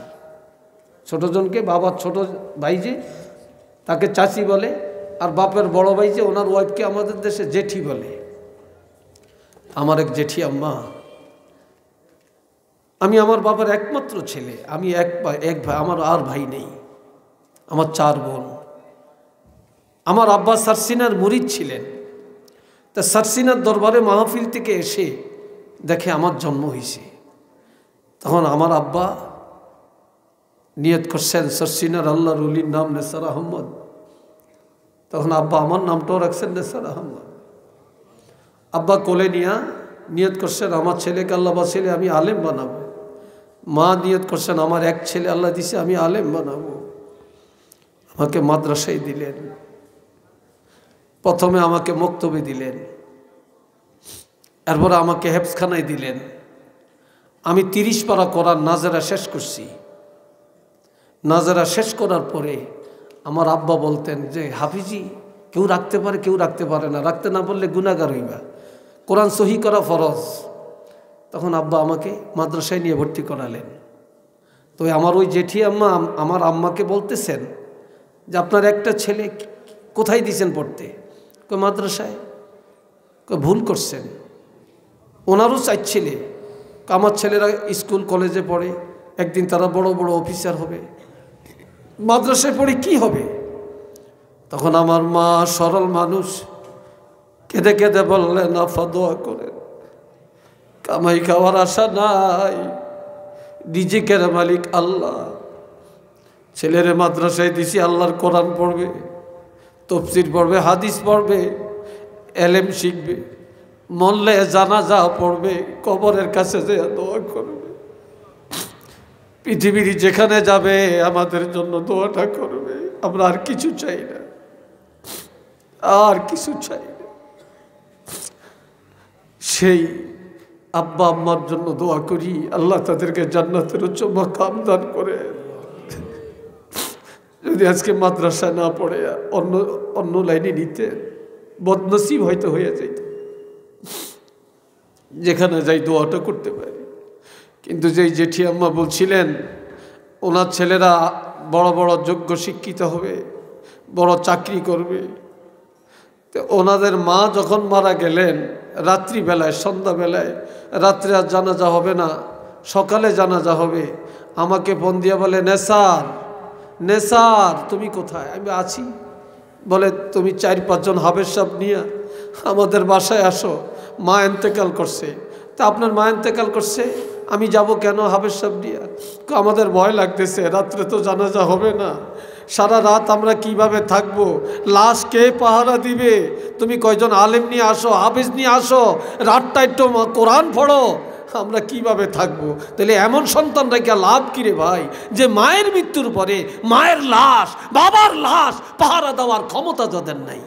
ছোটজনকে বাবার ছোট ভাই যে তাকে চাচি বলে, আর বাপের বড় ভাই যে ওনার ওয়াইফকে আমাদের দেশে জেঠি বলে। আমার এক জেঠি আম্মা, আমি আমার বাবার একমাত্র ছেলে, আমি এক ভাই, আমার আর ভাই নেই, আমার 4 বোন। আমার আব্বা সারসিনার মুরিদ ছিলেন। তা সারসিনার দরবারে মাহফিল থেকে এসে দেখে আমার জন্ম হয়েছে। তখন আমার আব্বা নিয়ত করছেন সারসিনার আল্লাহর ওলির নাম নেসার আহমদ। তখন আব্বা আমার নামটাও রাখছেন নেসার আহমদ। আব্বা কোলে নিয়া নিয়ত করছেন আমার ছেলেকে আল্লাহ ছেলে আমি আলেম বানাবো। মা নিয়ত করছেন আমার এক ছেলে আল্লাহ দিছে আমি আলেম বানাবো। আমাকে মাদ্রাসায় দিলেন, প্রথমে আমাকে মক্তবে দিলেন, এরপরে আমাকে হেফজখানায় দিলেন। আমি 30 পারা কোরআন নাজেরা শেষ করছি। নাজেরা শেষ করার পরে আমার আব্বা বলতেন যে হাফিজি কেউ রাখতে পারে, কেউ রাখতে পারে না, রাখতে না বললে গুনাহগার হইবা, কোরআন সহি করা ফরজ। তখন আব্বা আমাকে মাদ্রাসায় নিয়ে ভর্তি করালেন। তো আমার ওই জেঠি আম্মা আমার আম্মাকে বলতেছেন যে আপনার একটা ছেলে কোথায় দিয়েছেন পড়তে? কই মাদ্রাসায়। কই ভুল করছেন, ওনারও 4 ছেলে। আমার ছেলেরা স্কুল কলেজে পড়ে, একদিন তারা বড় বড় অফিসার হবে, মাদ্রাসায় পড়ে কি হবে? তখন আমার মা সরল মানুষ কেঁদে কেঁদে বললেন আফা দোয়া করেন, কামাই খাওয়ার আশা নাই, রিজিকের মালিক আল্লাহ। ছেলেরে মাদ্রাসায় দিছি, আল্লাহর কোরআন পড়বে, তফসির পড়বে, হাদিস পড়বে, এলেম শিখবে, মরলে জানাজা পড়বে, কবরের কাছে যে দোয়া করবে, পৃথিবীর যেখানে যাবে আমাদের জন্য দোয়াটা করবে। আমরা আর কিছু চাই না, আর কিছু চাই না। সেই আব্বা আম্মার জন্য দোয়া করি, আল্লাহ তাদেরকে জান্নাতের উচ্চ মাকাম দান করে। যদি আজকে মাদ্রাসা না পড়ে অন্য লাইনে নিতে বদনসিব হয়তো হয়ে যাইত, যেখানে যাই দোয়াটা করতে পারি। কিন্তু যেই জেঠি আম্মা বলছিলেন ওনার ছেলেরা বড় বড় যোগ্য শিক্ষিত হবে, বড় চাকরি করবে। তো ওনাদের মা যখন মারা গেলেন রাত্রিবেলায়, সন্ধ্যাবেলায়, রাত্রে আর জানাজা হবে না, সকালে জানাজা হবে, আমাকে ফোন দিয়ে বলে, নেসার নেসার তুমি কোথায়? আমি আছি। বলে তুমি 4-5 জন হাফেজ সাহেব নিয়ে আমাদের বাসায় আসো, মা ইন্তেকাল করছে। তা আপনার মা ইন্তেকাল করছে, আমি যাব কেন হাফেজ সাহেব নিয়ে? আমাদের ভয় লাগতেছে, রাত্রে তো জানাজা হবে না, সারা রাত আমরা কিভাবে থাকবো, লাশ কে পাহারা দিবে? তুমি কয়জন আলেম নিয়ে আসো, হাফেজ নিয়ে আসো, রাতটা একটু কোরআন পড়ো, আমরা কিভাবে থাকবো? তাহলে এমন সন্তান রেখে লাভ কিরে ভাই, যে মায়ের মৃত্যুর পরে মায়ের লাশ, বাবার লাশ পাহারা দেওয়ার ক্ষমতা যাদের নাই।